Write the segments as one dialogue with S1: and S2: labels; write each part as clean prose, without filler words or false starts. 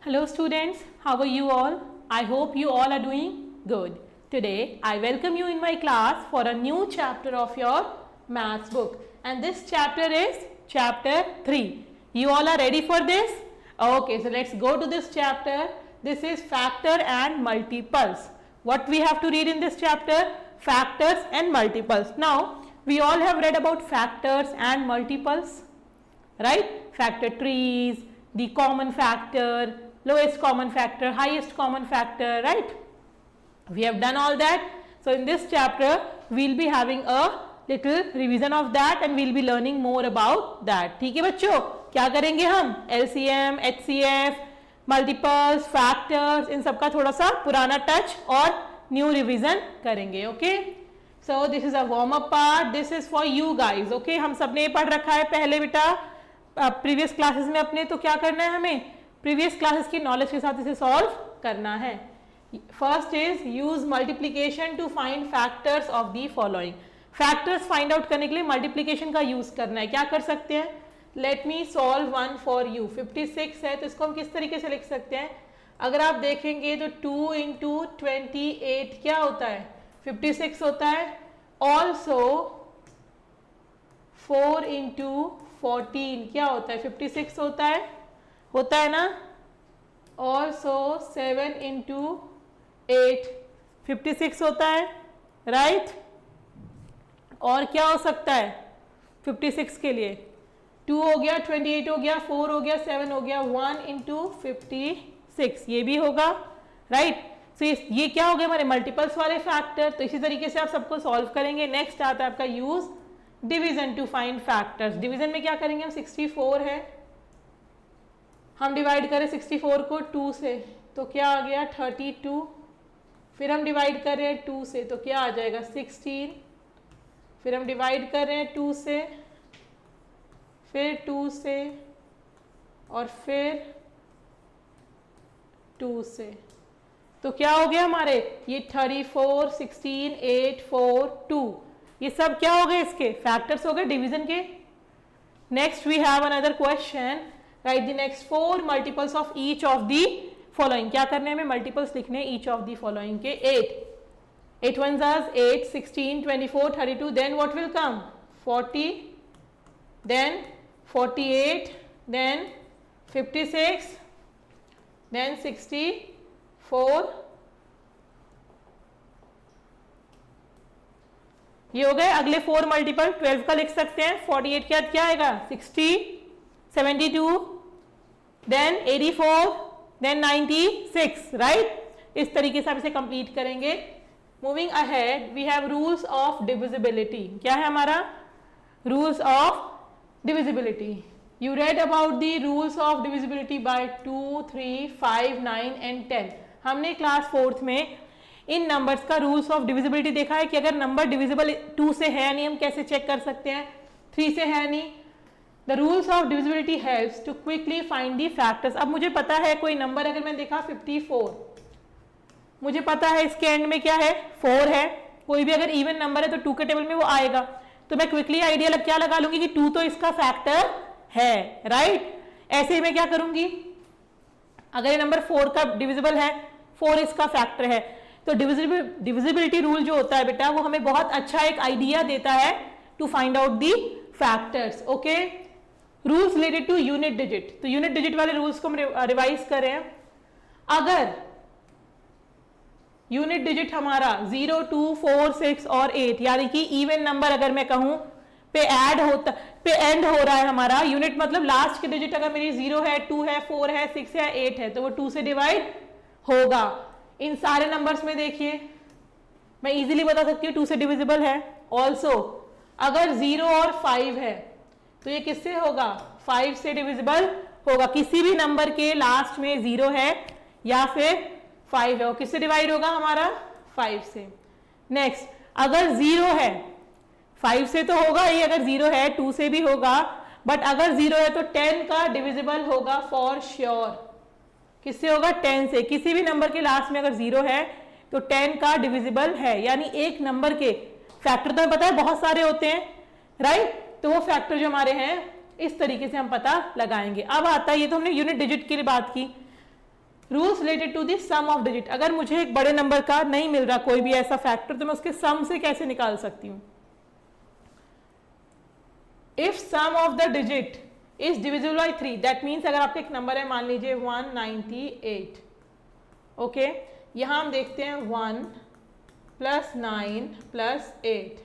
S1: Hello students, how are you all? I hope you all are doing good. Today I welcome you in my class for a new chapter of your maths book, and this chapter is chapter 3. You all are ready for this? Okay, so let's go to this chapter. This is factor and multiples. What we have to read in this chapter? Factors and multiples. Now we all have read about factors and multiples, right? Factor trees, the common factor, lowest common factor, highest common factor, right? We have done all that. So in this chapter we will be having a little revision of that and we will be learning more about that. ठीक है बच्चों, क्या करेंगे हम? LCM, HCF, multiples, factors, इन सब का थोड़ा सा पुराना टच और न्यू रिविजन करेंगे. Okay, so this is a warm up part. This is for you guys. Okay, हम सब ने पढ़ रखा है पहले बेटा प्रीवियस क्लासेस में अपने. तो क्या करना है हमें? प्रीवियस क्लासेस की नॉलेज के साथ इसे सॉल्व करना है. First is use multiplication to find factors of the following. Factors find out करने के लिए मल्टीप्लीकेशन का यूज करना है. क्या कर सकते हैं? Let me solve one for you. 56 है तो इसको हम किस तरीके से लिख सकते हैं? अगर आप देखेंगे तो 2 इंटू 28 क्या होता है? 56 होता है. ऑल्सो 4 इंटू 14 क्या होता है? 56 होता है ना. ऑल्सो 7 इंटू 8 56 होता है, राइट? और क्या हो सकता है 56 के लिए? 2 हो गया, 28 हो गया, 4 हो गया, 7 हो गया. 1 इंटू 56 ये भी होगा, राइट? सो ये क्या हो गए हमारे मल्टीपल्स वाले फैक्टर. तो इसी तरीके से आप सबको सॉल्व करेंगे. नेक्स्ट आता है आपका use division to find factors. Division में क्या करेंगे हम? 64 है, हम डिवाइड करें 64 को 2 से तो क्या आ गया? 32. फिर हम डिवाइड कर रहे हैं 2 से तो क्या आ जाएगा? 16. फिर हम डिवाइड कर रहे हैं 2 से, फिर 2 से और फिर 2 से. तो क्या हो गया हमारे? ये 34, 16, 8, 4, 2 ये सब क्या हो गए? इसके फैक्टर्स हो गए डिवीजन के. Next we have another question. Right the next 4 multiples of each of the following. क्या करने हमें? मल्टीपल्स लिखने ईच ऑफ दी फॉलोइंग के. 8 1s 8, 16, 24, 32. Then what will come? 40, then 48, then 56, then 64. ये हो गए अगले 4 मल्टीपल. 12 का लिख सकते हैं. 48 के बाद क्या आएगा? 60, 72, देन 84, देन 96, राइट? इस तरीके से आप इसे कंप्लीट करेंगे. Moving ahead we have rules of divisibility. क्या है हमारा? Rules of divisibility. You read about the rules of divisibility by 2, 3, 5, 9 and 10. हमने क्लास 4th में इन नंबर्स का रूल्स ऑफ डिविजिबिलिटी देखा है कि अगर नंबर डिविजिबल 2 से है नहीं हम कैसे चेक कर सकते हैं? 3 से है नहीं. The rules of divisibility helps to quickly find the factors. अब मुझे पता है कोई नंबर अगर मैं देखा 54, मुझे पता है इसके एंड में क्या है? 4 है. कोई भी अगर इवन नंबर है तो 2 के टेबल में वो आएगा. तो मैं क्विकली आइडिया क्या लगा लूंगी कि 2 तो इसका फैक्टर है, राइट? ऐसे ही मैं क्या करूंगी? अगर ये नंबर 4 का डिविजिबल है, 4 इसका फैक्टर है, तो डिविजिबिलिटी रूल जो होता है बेटा वो हमें बहुत अच्छा एक आइडिया देता है to find out the factors. Okay, rules related to unit digit. तो यूनिट डिजिट वाले रूल्स को हम रिवाइज करें. अगर यूनिट डिजिट हमारा 0, 2, 4, 6 और 8 यानी कि इवन नंबर अगर मैं कहूं पे एंड हो रहा है हमारा. यूनिट मतलब लास्ट के डिजिट अगर मेरी 0 है, 2 है, 4 है, 6 है, 8 है तो वो 2 से डिवाइड होगा. इन सारे नंबर्स में देखिए मैं इजीली बता सकती हूँ 2 से डिविजिबल है. ऑल्सो अगर 0 और 5 है तो ये किससे होगा? 5 से डिविजिबल होगा. किसी भी नंबर के लास्ट में 0 है या फिर 5 है, वो किससे डिवाइड होगा हमारा? 5 से. नेक्स्ट अगर 0 है, 5 से तो होगा ही. अगर 0 है 2 से भी होगा. बट अगर 0 है तो 10 का डिविजिबल होगा फॉर श्योर. किससे होगा? 10 से. किसी भी नंबर के लास्ट में अगर 0 है तो 10 का डिविजिबल है. यानी एक नंबर के फैक्टर तो हमें पता है बहुत सारे होते हैं, राइट? तो वो फैक्टर जो हमारे हैं इस तरीके से हम पता लगाएंगे. अब आता है, ये तो हमने यूनिट डिजिट की बात की. Rules related to the sum of digit. अगर मुझे एक बड़े नंबर का नहीं मिल रहा कोई भी ऐसा फैक्टर, तो मैं उसके सम से कैसे निकाल सकती हूँ? If sum of the digit is divisible by 3, that means अगर आपका एक नंबर है, मान लीजिए 198, ओके, यहां हम देखते हैं 1 + 9 + 8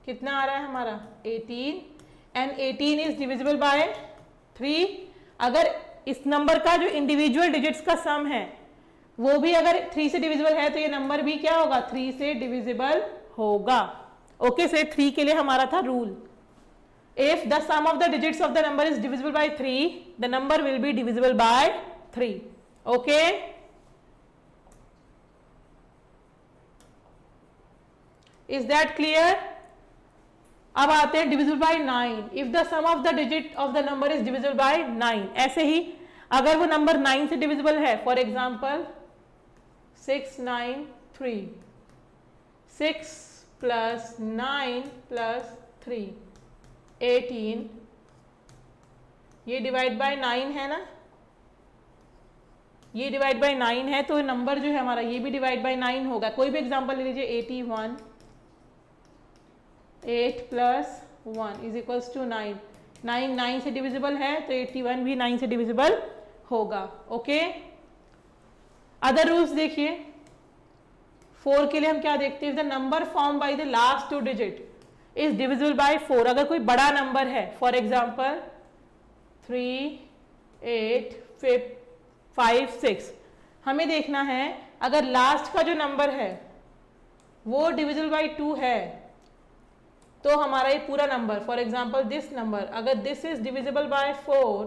S1: कितना आ रहा है हमारा 18, एंड 18 इज डिविजिबल बाय 3। अगर इस नंबर का जो इंडिविजुअल डिजिट्स का सम है वो भी अगर 3 से डिविजिबल है, तो ये नंबर भी क्या होगा? 3 से डिविजिबल होगा। ओके, से 3 के लिए हमारा था rule, if the sum of the digits of the number is divisible by 3, the number will be divisible by 3। Okay, is that clear? अब आते हैं divisible by 9। If the sum of the digit of the number is divisible by 9, ऐसे ही अगर वो number 9 से divisible है, for example 693, 6 + 9 + 3 18, ये divide by 9 है ना, ये डिवाइड बाय 9 है, तो नंबर जो है हमारा ये भी डिवाइड बाय 9 होगा। कोई भी एग्जांपल ले लीजिए, 81, 8 + 1 इज इक्वल्स टू 9, 9 से डिविजिबल है, तो 81 भी 9 से डिविजिबल होगा। ओके, अदर रूल्स देखिए, 4 के लिए हम क्या देखते हैं? The number form by the last 2 digit is divisible bye 4। अगर कोई बड़ा नंबर है, फॉर एग्जाम्पल 3, 8, 5, 6, हमें देखना है अगर लास्ट का जो नंबर है वो डिविजिबल बाय 2 है, तो हमारा ये पूरा number, for example this number, अगर दिस इज डिविजिबल बाय 4,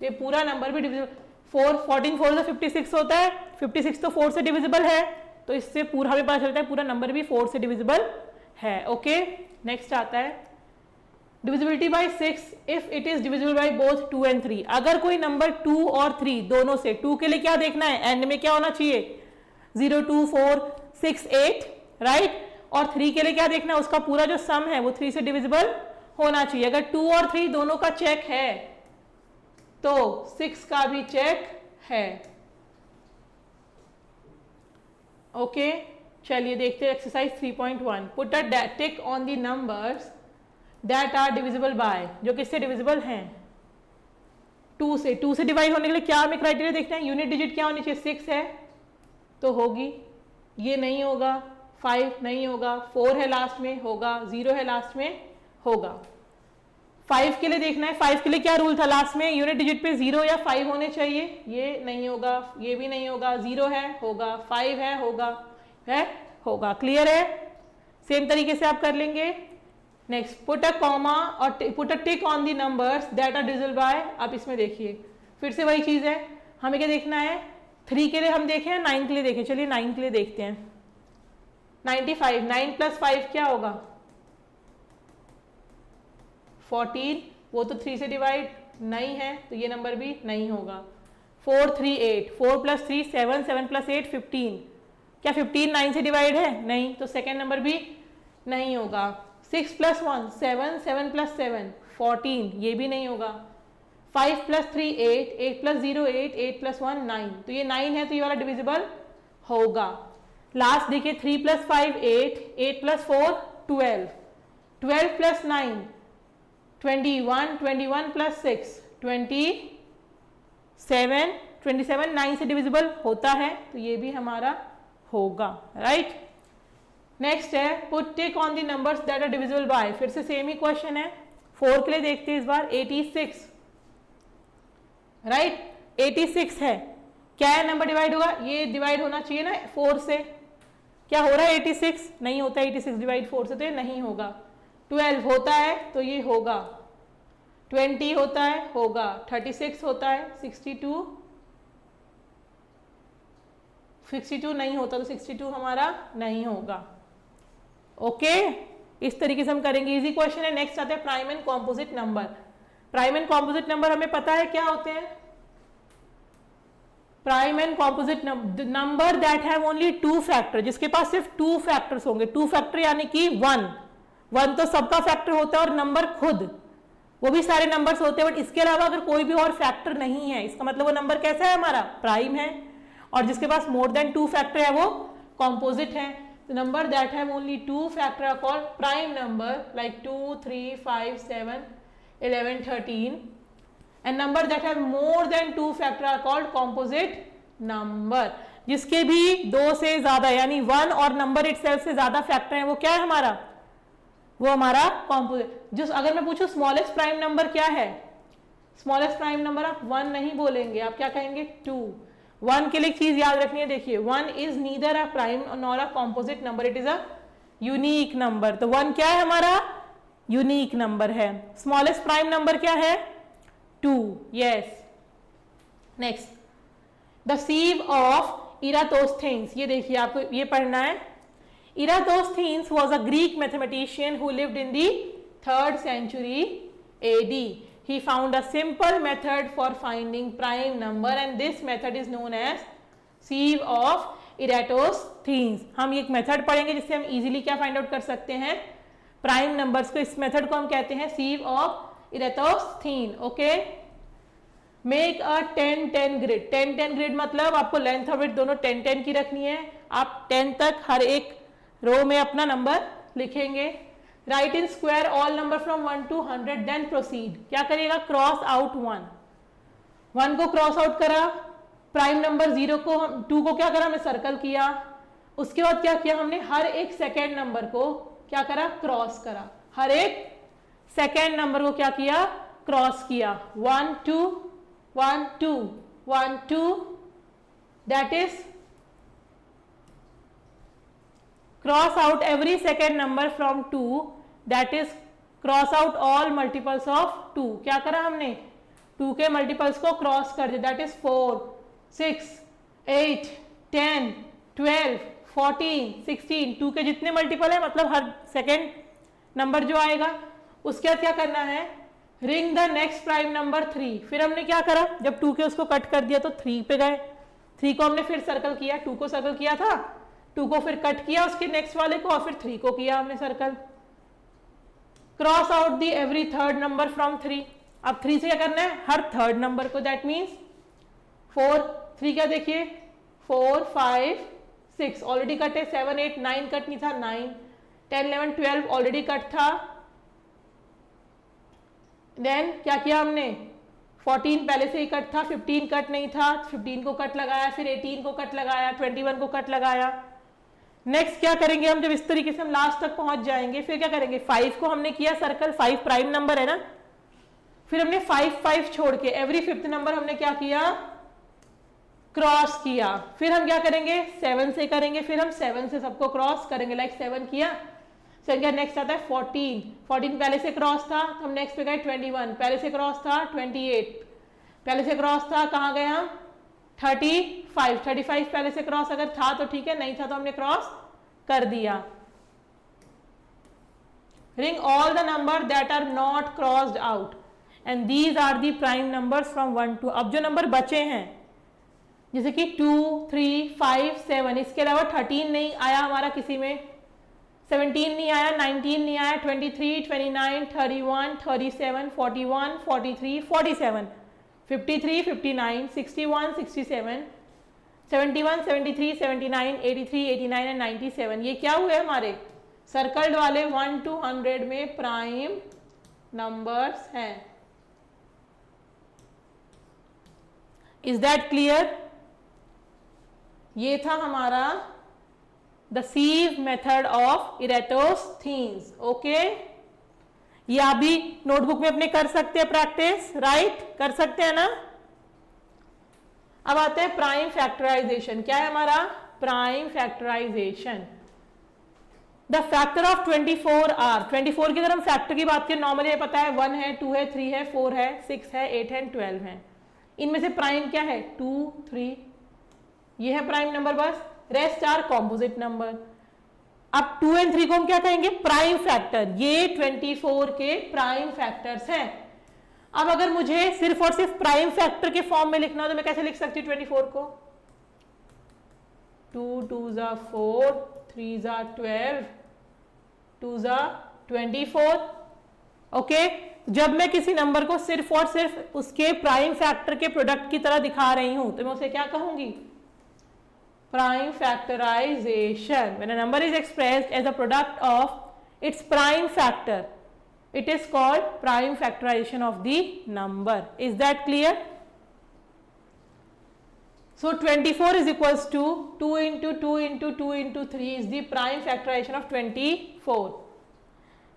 S1: तो ये पूरा नंबर भी डिविजिबल 14 4 से 56 होता है, 56 तो 4 से डिविजिबल है, तो इससे पूरा हमें पता चलता है पूरा नंबर भी 4 से डिविजिबल है। ओके, नेक्स्ट आता है divisibility bye 6 if it is divisible by both 2 and 3। अगर कोई नंबर 2 और 3 दोनों से, 2 के लिए क्या देखना है? एंड में क्या होना चाहिए? 0, 2, 4, 6, 8, राइट, और 3 के लिए क्या देखना है? उसका पूरा जो सम है वो 3 से डिविजिबल होना चाहिए। अगर 2 और 3 दोनों का चेक है, तो 6 का भी चेक है। ओके, चलिए देखते हैं exercise 3.1। Put a tick on the numbers that are divisible by, जो किससे डिविजिबल हैं? 2 से। 2 से डिवाइड होने के लिए क्या हमें क्राइटेरिया देखते हैं? यूनिट डिजिट क्या होनी चाहिए? 6 है तो होगी, ये नहीं होगा, 5 नहीं होगा, 4 है लास्ट में होगा, 0 है लास्ट में होगा। 5 के लिए देखना है, 5 के लिए क्या रूल था लास्ट में? यूनिट डिजिट पे 0 या 5 होने चाहिए, ये नहीं होगा, ये भी नहीं होगा, 0 है होगा, 5 है होगा, है होगा। क्लियर है? सेम तरीके से आप कर लेंगे। नेक्स्ट, पुट अ कॉमा और put a tick on the numbers that are divisible by. आप इसमें देखिए फिर से वही चीज है, हमें क्या देखना है? 3 के लिए हम देखें, 9 के लिए देखें। चलिए 9 के लिए देखते हैं। 95, 9 + 5 क्या होगा? 14, वो तो 3 से डिवाइड नहीं है, तो ये नंबर भी नहीं होगा। 4, 3, 8, 4 + 3 7, 7 + 8 15, क्या 15 9 से डिवाइड है? नहीं, तो सेकेंड नंबर भी नहीं होगा। 6 + 1 7, 7 + 7 14, ये भी नहीं होगा। 5 + 3 8, 8 + 0 8, 8 + 1 9, तो ये 9 है, तो ये वाला डिविजिबल होगा। लास्ट देखिए, 3 + 5 8, 8 + 4 12, 12 + 9 21, 21 + 6 27, 27 9 से डिविजिबल होता है, तो ये भी हमारा होगा। राइट, नेक्स्ट है put tick on the numbers that are divisible by. फिर से सेम ही क्वेश्चन है। 4 के लिए देखते हैं इस बार। 86, राइट, 86 है, क्या है नंबर डिवाइड होगा? ये डिवाइड होना चाहिए ना 4 से, क्या हो रहा है? 86 नहीं होता, 86 डिवाइड 4 से, तो ये नहीं होगा। 12 होता है तो ये होगा, 20 होता है होगा, 36 होता है, 62 नहीं होता, तो 62 हमारा नहीं होगा। ओके, इस तरीके से हम करेंगे। इजी क्वेश्चन है। नेक्स्ट आता है prime and composite number. Prime and composite number हमें पता है क्या होते हैं? Prime and composite number that have only 2 factor, जिसके पास सिर्फ 2 फैक्टर्स होंगे। 2 फैक्टर यानी कि 1 तो सबका फैक्टर होता है, और नंबर खुद वो भी सारे नंबर्स होते हैं, बट इसके अलावा अगर कोई भी और फैक्टर नहीं है, इसका मतलब वो नंबर कैसा है हमारा, प्राइम है। और जिसके पास मोर देन 2 फैक्टर है वो कॉम्पोजिट है। Number that have only 2 factor are called prime number, like 2, 3, 5, 7, 11, 13, and number that have more than 2 factor are called composite number. जिसके भी 2 से ज्यादा यानी 1 और नंबर इटसेल्फ से ज्यादा फैक्टर है वो क्या है हमारा, वो हमारा कॉम्पोजिट। जो अगर मैं पूछूं स्मॉलेस्ट प्राइम नंबर क्या है, स्मॉलेस्ट प्राइम नंबर आप 1 नहीं बोलेंगे, आप क्या कहेंगे 2। 1 के लिए एक चीज याद रखनी है, देखिए 1 is neither a prime nor a composite number, it is a unique number. तो 1 क्या है हमारा, यूनिक नंबर है। स्मॉलेस्ट प्राइम नंबर क्या है, 2, yes. Next, the sieve of Eratosthenes, ये देखिए आपको ये पढ़ना है। इराटोस्थेनेस was a Greek mathematician who lived in the 3rd century AD. He found a simple method for finding prime number and this method is known as sieve of Eratosthenes. हम एक method पढ़ेंगे जिससे हम इजीली क्या find out कर सकते हैं, prime numbers को। इस मेथड को हम कहते हैं sieve of Eratosthenes. Okay, make a 10-10 grid. 10-10 grid मतलब आपको लेंथ और विड्थ दोनों 10-10 की रखनी है। आप 10 तक हर एक रो में अपना नंबर लिखेंगे। Write in square all number from 1 to 100 then proceed. क्या करिएगा, क्रॉस आउट 1 को क्रॉस आउट करा, प्राइम नंबर 0 को 2 को क्या करा, हमने सर्कल किया। उसके बाद क्या किया हमने, हर एक सेकेंड नंबर को क्या करा, क्रॉस करा। हर एक सेकेंड नंबर को क्या किया, क्रॉस किया। 1 2 1 2 1 2, that is cross out every second number from 2, that is cross out all multiples of 2। क्या करा हमने, 2 के मल्टीपल्स को क्रॉस कर दिया, that is 4 6 8 10 12 14 16। 2 के जितने मल्टीपल है मतलब हर सेकेंड नंबर जो आएगा, उसके बाद क्या करना है, ring the next prime number 3। फिर हमने क्या करा, जब 2 के उसको कट कर दिया तो 3 पे गए, 3 को हमने फिर सर्कल किया, 2 को सर्कल किया था, 2 को फिर कट किया उसके नेक्स्ट वाले को, और फिर 3 को किया हमने circle. Cross out the every third number from 3। अब 3 से क्या करना है, हर थर्ड नंबर को, दैट मीन्स 4 3 क्या देखिए 4 5 6 ऑलरेडी कट है, 7 8 9 कट नहीं था, 9 10 11 12 ऑलरेडी कट था। देन क्या किया हमने, 14 पहले से ही कट था, 15 कट नहीं था, 15 को कट लगाया, फिर 18 को कट लगाया, 21 को कट लगाया। नेक्स्ट क्या करेंगे हम, जब इस तरीके से हम लास्ट तक पहुंच जाएंगे, फिर क्या करेंगे, 5 को हमने किया सर्कल, 5 प्राइम नंबर है ना, फिर हमने 5 5 छोड़ के एवरी 5th नंबर हमने क्या किया, क्रॉस किया। फिर हम क्या करेंगे, 7 से करेंगे, फिर हम 7 से सबको क्रॉस करेंगे, लाइक 7 किया। संख्या नेक्स्ट आता है 14 पहले से क्रॉस था तो हम नेक्स्ट पे गए, 21 पहले से क्रॉस था, 28 पहले से क्रॉस था, कहाँ गए हम, 35 पहले से क्रॉस अगर था तो ठीक है, नहीं था तो हमने क्रॉस कर दिया। Ring all the number that are not crossed out and these are the prime numbers from 1 to। अब जो नंबर बचे हैं जैसे कि 2 3 5 7, इसके अलावा 13 नहीं आया हमारा किसी में, 17 नहीं आया, 19 नहीं आया, 23 29 31 37 41 43 47 53 59 61 67 71 73 79 83 89 एंड 97। ये क्या हुए हमारे सर्कल्ड वाले 1 to 100 में प्राइम नंबर्स हैं। Is that clear? ये था हमारा the sieve method of Eratosthenes. Okay, ये आप भी नोटबुक में अपने कर सकते हैं प्रैक्टिस, राइट, कर सकते हैं ना। अब आते हैं प्राइम फैक्टराइजेशन। क्या है हमारा prime factorization? The factor of 24 are. 24 की अगर हम फैक्टर की बात करें, नॉर्मली पता है 1 है, 2 है, 3 है, 4 है, 6 है, 8 है, 12 है। इनमें से प्राइम क्या है, 2 3, ये है प्राइम नंबर, बस रेस्ट आर कॉम्पोजिट नंबर। अब 2 और 3 को हम क्या कहेंगे, प्राइम फैक्टर। ये 24 के प्राइम फैक्टर्स हैं। अब अगर मुझे सिर्फ और सिर्फ प्राइम फैक्टर के फॉर्म में लिखना हो तो मैं कैसे लिख सकती हूँ 24 को, 2 2 जा 4, 3 जा 12, 2 जा 24। ओके, जब मैं किसी नंबर को सिर्फ और सिर्फ उसके प्राइम फैक्टर के प्रोडक्ट की तरह दिखा रही हूं तो मैं उसे क्या कहूंगी? Prime factorization. When a number is expressed as a product of its prime factor, it is called prime factorization of the number. Is that clear? So 24 is equals to 2 into 2 into 2 into 3 is the prime factorization of 24.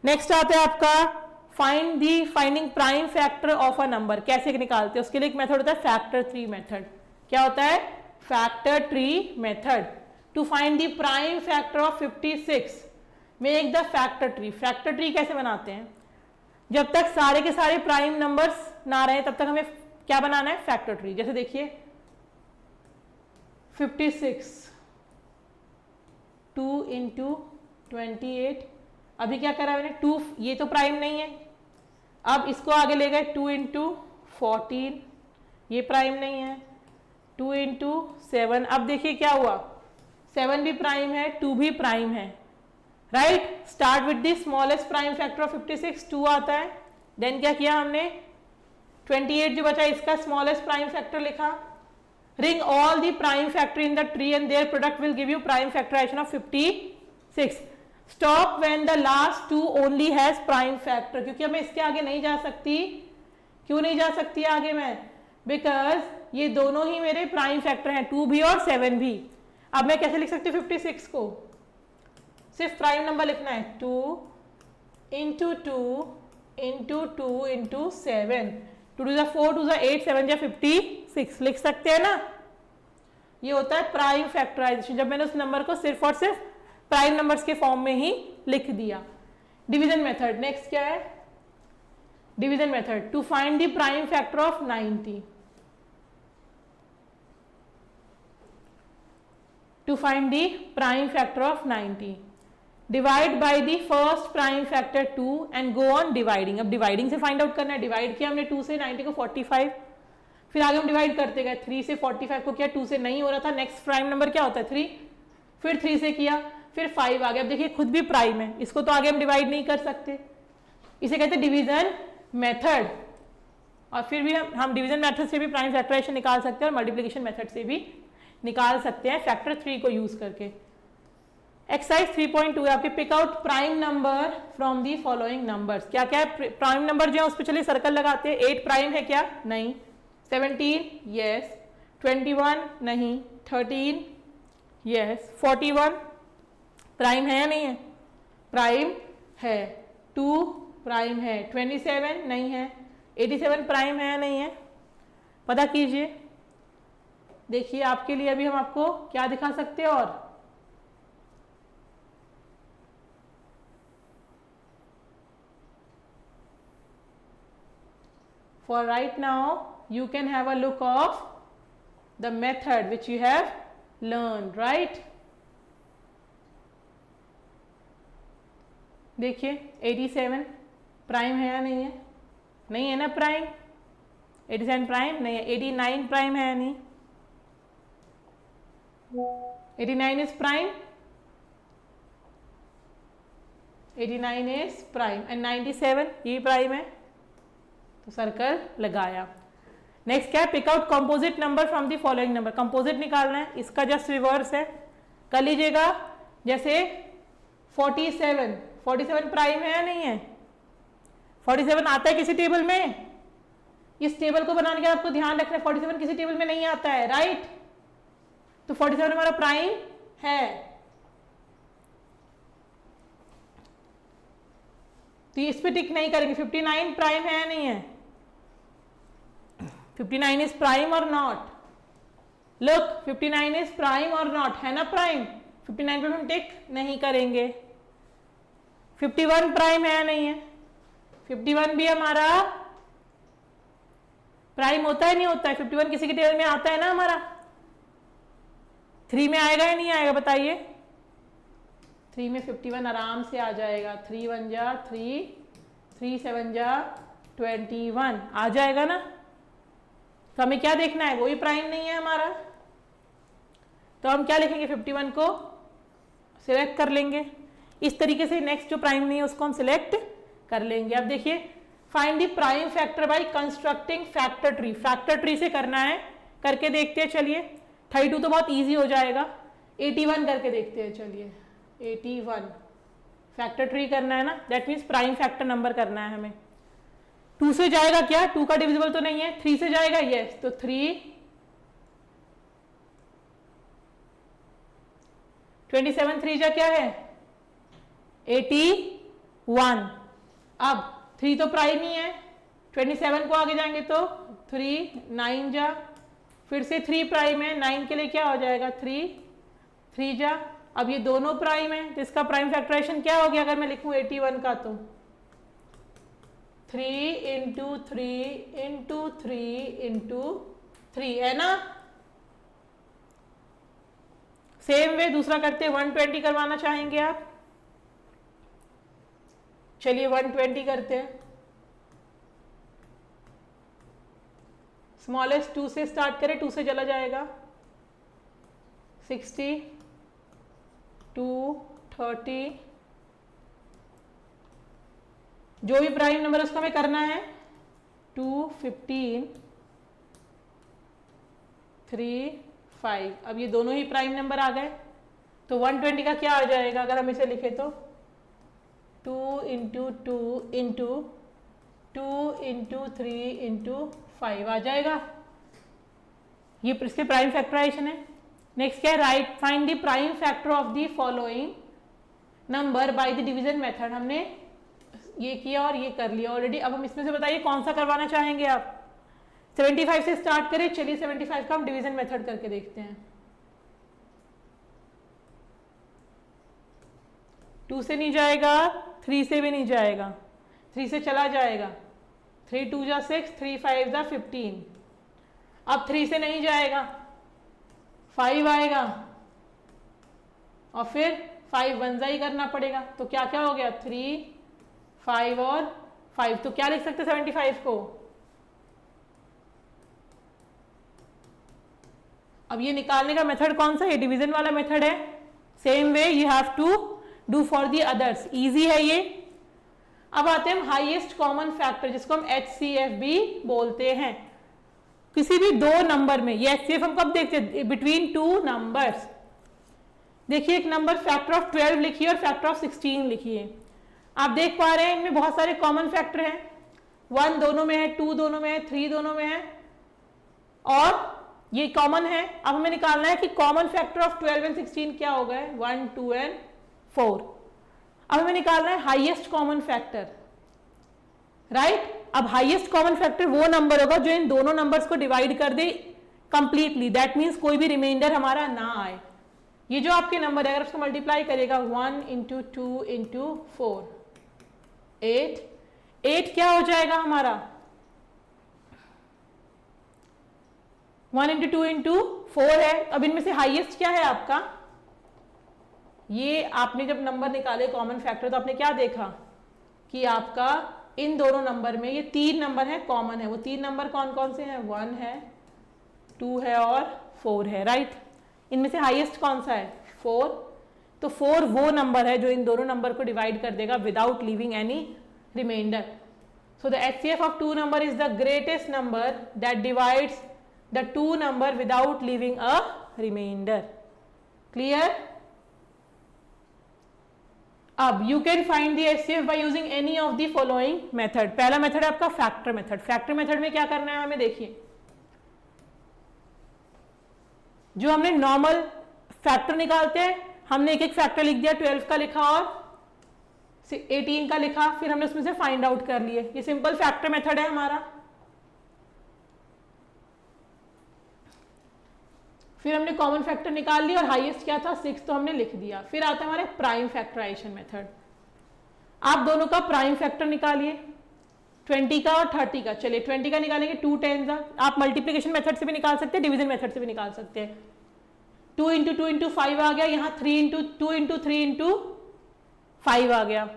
S1: Next आता है आपका finding prime factor of a number. कैसे निकालते हैं? उसके लिए एक method होता है फैक्टर ट्री मेथड. क्या होता है? Factor tree method. To find the prime factor of 56 make the factor tree. Factor tree कैसे बनाते हैं? जब तक सारे के सारे प्राइम नंबर्स ना रहे तब तक हमें क्या बनाना है? Factor tree. जैसे देखिए 56 2 इंटू 28. अभी क्या करा मैंने? 2, ये तो प्राइम नहीं है. अब इसको आगे ले गए 2 इंटू 14, ये प्राइम नहीं है. 2 इंटू 7. अब देखिए क्या हुआ, 7 भी प्राइम है, 2 भी प्राइम है. Right. Start with the smallest prime factor of 56, 2 आता है. देन क्या किया हमने? 28 जो बचा इसका स्मॉलेस्ट प्राइम फैक्टर लिखा. Ring all the prime factor in the tree and their product will give you prime factorization of 56. Stop when the last 2 only has prime factor. क्योंकि मैं इसके आगे नहीं जा सकती. क्यों नहीं जा सकती आगे मैं? बिकॉज ये दोनों ही मेरे प्राइम फैक्टर हैं, 2 भी और 7 भी. अब मैं कैसे लिख सकती हूँ 56 को? सिर्फ प्राइम नंबर लिखना है. 2 इंटू 2 इंटू 2 इंटू 7. 2 टू 4, 2 8, 7 56 लिख सकते हैं ना. ये होता है प्राइम फैक्टराइजेशन, जब मैंने उस नंबर को सिर्फ और सिर्फ प्राइम नंबर्स के फॉर्म में ही लिख दिया. Division method. नेक्स्ट क्या है? Division method. To find the prime factor of 90. To find the prime factor of 90, divide by the first prime factor 2 and go on dividing. अब dividing से find out करना है. Divide किया हमने 2 से 90 को 45, फिर आगे हम डिवाइड करते गए. 3 से 45 को किया, 2 से नहीं हो रहा था. नेक्स्ट प्राइम नंबर क्या होता है? 3. फिर 3 से किया, फिर 5 आ गया. अब देखिए खुद भी प्राइम है, इसको तो आगे हम डिवाइड नहीं कर सकते. इसे कहते हैं डिवीजन मेथड. और फिर भी हम डिवीजन मेथड से भी प्राइम फैक्टराइजेशन निकाल सकते हैं और मल्टीप्लिकेशन मेथड से भी निकाल सकते हैं फैक्टर 3 को यूज करके. एक्सरसाइज 3.2 है आपके. Pick out prime number from the following numbers. क्या क्या है प्राइम नंबर जो है उस पर चलिए सर्कल लगाते हैं. 8 प्राइम है क्या? नहीं. 17 यस. 21 नहीं. 13 यस. 41 प्राइम है या नहीं है? प्राइम है. 2 प्राइम है. 27 नहीं है. 87 प्राइम है या नहीं है? पता कीजिए. देखिए आपके लिए अभी हम आपको क्या दिखा सकते हैं. और for right now you can have a look of the method which you have learned, right? देखिए 87 प्राइम है या नहीं है? नहीं है ना प्राइम. 87 प्राइम नहीं है. 89 प्राइम है या नहीं? 89 is prime. 89 is prime and 97 ये प्राइम है, तो सर्कल लगाया. नेक्स्ट क्या है? Pick out composite number from the following number. Composite निकालना है. इसका जस्ट रिवर्स है, कर लीजिएगा. जैसे 47 प्राइम है या नहीं है? 47 आता है किसी टेबल में? इस टेबल को बनाने के आपको ध्यान रखना है 47 किसी टेबल में नहीं आता है. राइट. तो 47 हमारा प्राइम है. तो इस पे टिक नहीं करेंगे. 59 प्राइम है या नहीं है? 59 इज प्राइम और नॉट? लुक 59 इज प्राइम और नॉट, है ना प्राइम. 59 पे हम टिक नहीं करेंगे. 51 प्राइम है या नहीं है? 51 भी हमारा प्राइम होता है नहीं होता है? 51 किसी के टेबल में आता है ना हमारा. 3 में आएगा या नहीं आएगा बताइए? 3 में 51 आराम से आ जाएगा. 3 1 जा 3, 3 7 जा 21 आ जाएगा ना. तो हमें क्या देखना है? वही प्राइम नहीं है हमारा. तो हम क्या लिखेंगे? 51 को सिलेक्ट कर लेंगे. इस तरीके से नेक्स्ट जो प्राइम नहीं है उसको हम सिलेक्ट कर लेंगे. अब देखिए find the prime factor by constructing factor tree. Factor tree से करना है, करके देखते हैं। चलिए 32 तो बहुत इजी हो जाएगा, 81 करके देखते हैं। चलिए 81 फैक्टर ट्री करना है ना, that means prime factor number करना है हमें। 2 से जाएगा क्या, 2 का डिविजिबल तो नहीं है। 3 से जाएगा, यस, तो 3। 27 3 जा क्या है 81। अब 3 तो प्राइम ही है, 27 को आगे जाएंगे तो 3 9 जा, फिर से 3 प्राइम है, 9 के लिए क्या हो जाएगा 3 जा। अब ये दोनों प्राइम है, तो इसका प्राइम फैक्टराइजेशन क्या हो गया अगर मैं लिखूं 81 का, तो 3 इंटू 3 इंटू 3 इंटू 3 है ना। सेम वे दूसरा करते हैं, 120 करवाना चाहेंगे आप। चलिए 120 करते हैं। स्मॉलेस्ट 2 से स्टार्ट करें, 2 से चला जाएगा 60 2 30, जो भी प्राइम नंबर उसको हमें करना है 2 15 3 5। अब ये दोनों ही प्राइम नंबर आ गए, तो 120 का क्या आ जाएगा अगर हम इसे लिखे तो 2 इंटू 2 इंटू 2 इंटू 3 इंटू 5 आ जाएगा। ये इसके प्राइम फैक्टराइजेशन है। नेक्स्ट क्या है, right find the prime factor of the following number by the division method. हमने ये किया और ये कर लिया ऑलरेडी। अब हम इसमें से बताइए कौन सा करवाना चाहेंगे आप। 75 से स्टार्ट करें। चलिए 75 का हम डिवीजन मेथड करके देखते हैं। 2 से नहीं जाएगा, 3 से भी नहीं जाएगा, 3 से चला जाएगा 3 2 जा 6, 3 5 जा 15। अब 3 से नहीं जाएगा, 5 आएगा और फिर 5 1 जा ही करना पड़ेगा। तो क्या क्या हो गया 3 5 और 5। तो क्या लिख सकते 75 को। अब ये निकालने का मेथड कौन सा है, डिवीजन वाला मेथड है। Same way you have to do for the others, easy है ये। अब आते हैं हम हाईएस्ट कॉमन फैक्टर, जिसको हम HCF भी बोलते हैं। किसी भी दो नंबर में, ये HCF हम कब देखते हैं, बिटवीन 2 नंबर्स। देखिए एक नंबर फैक्टर ऑफ 12 लिखिए और फैक्टर ऑफ 16 लिखिए। आप देख पा रहे हैं इनमें बहुत सारे कॉमन फैक्टर हैं। 1 दोनों में है, 2 दोनों में है, 3 दोनों में है और ये कॉमन है। अब हमें निकालना है कि कॉमन फैक्टर ऑफ 12 एंड 16 क्या हो गए, 1 2 एंड 4। अब हमें निकालना है हाईएस्ट कॉमन फैक्टर, राइट। अब हाईएस्ट कॉमन फैक्टर वो नंबर होगा जो इन दोनों नंबर्स को डिवाइड कर दे कंप्लीटली, दैट मीन्स कोई भी रिमाइंडर हमारा ना आए। ये जो आपके नंबर है अगर उसको मल्टीप्लाई करेगा 1 इंटू 2 इंटू 4 8, 8 क्या हो जाएगा हमारा 1 इंटू 2 इंटू 4 है। अब इनमें से हाईएस्ट क्या है आपका, ये आपने जब नंबर निकाले कॉमन फैक्टर तो आपने क्या देखा कि आपका इन दोनों नंबर में ये 3 नंबर है कॉमन है। वो 3 नंबर कौन कौन से हैं, 1 है 2 है और 4 है, राइट। इनमें से हाईएस्ट कौन सा है 4। तो 4 वो नंबर है जो इन दोनों नंबर को डिवाइड कर देगा without leaving any reminder. So the HCF of 2 number is the greatest number that divides the 2 number without leaving a reminder. Clear. अब you can find the HCF by using any of the following method. पहला method है आपका factor method. Factor method में क्या करना है हमें, देखिए जो हमने नॉर्मल फैक्टर निकालते हैं, हमने एक एक फैक्टर लिख दिया, 12 का लिखा और 18 का लिखा, फिर हमने उसमें से फाइंड आउट कर लिए। ये सिंपल फैक्टर मेथड है हमारा। फिर हमने कॉमन फैक्टर निकाल लिया और हाईएस्ट क्या था 6, तो हमने लिख दिया। फिर आता है हमारे प्राइम फैक्टराइजेशन मेथड। आप दोनों का प्राइम फैक्टर निकालिए, 20 का और 30 का। चलिए 20 का निकालेंगे 2 10 का। आप मल्टीप्लिकेशन मेथड से भी निकाल सकते हैं, डिवीजन मेथड से भी निकाल सकते हैं। 2 इंटू 2 इंटू 5 आ गया, यहाँ 3 इंटू 2 इंटू 3 इंटू 5 आ गया।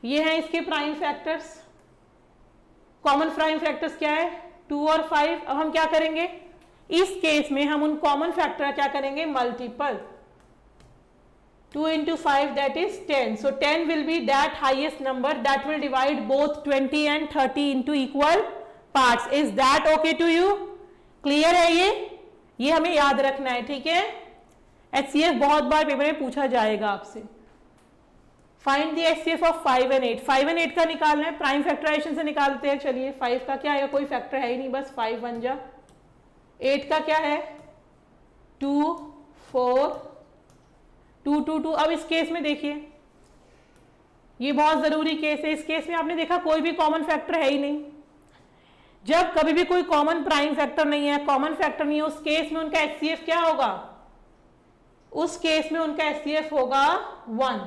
S1: ये हैं इसके prime factors. Common prime factors क्या है 2 और 5। अब हम क्या करेंगे, इस केस में हम उन कॉमन फैक्टर क्या करेंगे, multiple. 2 into 5 that is 10. So 10 will be that highest number that will divide both 20 and 30 into equal parts. Is that okay to you? Clear है ये हमें याद रखना है, ठीक है। HCF बहुत बार पेपर में पूछा जाएगा आपसे। Find the HCF of 5 and 8। 5 and 8 का निकालना है, प्राइम फैक्टराइजेशन से निकालते हैं। चलिए 5 का क्या आएगा, कोई फैक्टर है ही नहीं, बस 5 बन जा। 8 का क्या है 2 4 2 2 2। अब इस केस में देखिए, ये बहुत जरूरी केस है। इस केस में आपने देखा कोई भी कॉमन फैक्टर है ही नहीं। जब कभी भी कोई कॉमन प्राइम फैक्टर नहीं है, कॉमन फैक्टर नहीं है, उस केस में उनका HCF क्या होगा, उस केस में उनका HCF होगा 1,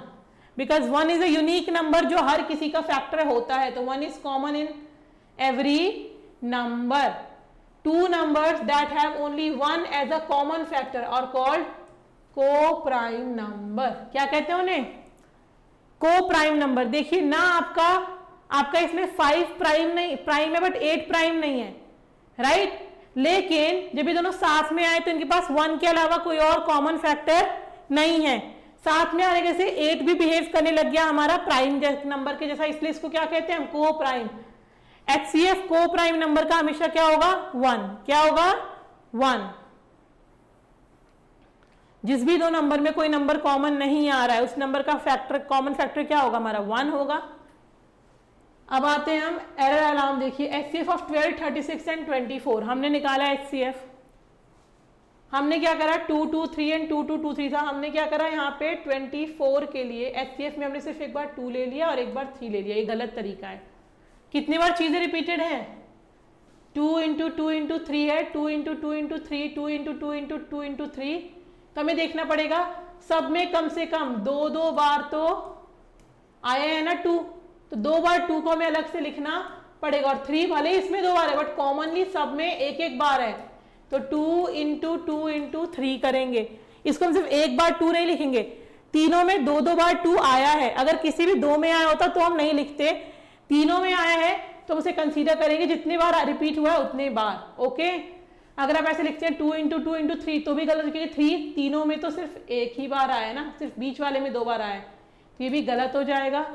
S1: because 1 is a unique number जो हर किसी का फैक्टर होता है। तो 1 is common in every number. 2 numbers that have only 1 as a common factor are called co-prime number। क्या कहते हैं उन्हें, co-prime number। देखिए ना, आपका इसमें 5 प्राइम नहीं, प्राइम है बट 8 प्राइम नहीं है, राइट। लेकिन जब ये दोनों साथ में आए तो इनके पास 1 के अलावा कोई और कॉमन फैक्टर नहीं है। साथ में आने से 8 भी बिहेव करने लग गया हमारा प्राइम नंबर के जैसा, इसलिए इसको क्या कहते हैं हम, को प्राइम। HCF को प्राइम नंबर का हमेशा क्या होगा 1। क्या होगा 1। जिस भी दो नंबर में कोई नंबर कॉमन नहीं आ रहा है उस नंबर का फैक्टर, कॉमन फैक्टर क्या होगा हमारा 1 होगा। अब आते हैं हम एरर अलार्म। देखिए HCF ऑफ 12 36 एंड 24 हमने निकाला। HCF हमने क्या करा 2 2 3 एंड 2 2 2 3 था। हमने क्या करा यहाँ पे 24 के लिए HCF में हमने सिर्फ एक बार 2 ले लिया और एक बार 3 ले लिया। ये गलत तरीका है। कितनी बार चीजें रिपीटेड हैं, 2 into 2 into 3 है, 2 into 2 into 3, 2 into 2 into 2 into 3। तो हमें देखना पड़ेगा सब में कम से कम 2 बार तो आए हैं ना 2, तो 2 बार 2 को हमें अलग से लिखना पड़ेगा। और 3 भले इसमें 2 बार है बट कॉमनली सब में एक एक बार है, तो 2 into 2 into 3 करेंगे। इसको हम सिर्फ एक बार 2 नहीं लिखेंगे, तीनों में 2 बार 2 आया है। अगर किसी भी 2 में आया होता तो हम नहीं लिखते, तीनों में आया है तो उसे कंसीडर करेंगे जितने बार रिपीट हुआ है उतने बार। ओके, अगर आप ऐसे लिखते हैं 2 into 2 into 3 तो भी गलत, क्योंकि 3 तीनों में तो सिर्फ एक ही बार आया है ना, सिर्फ बीच वाले में 2 बार आया है, तो ये भी गलत हो जाएगा,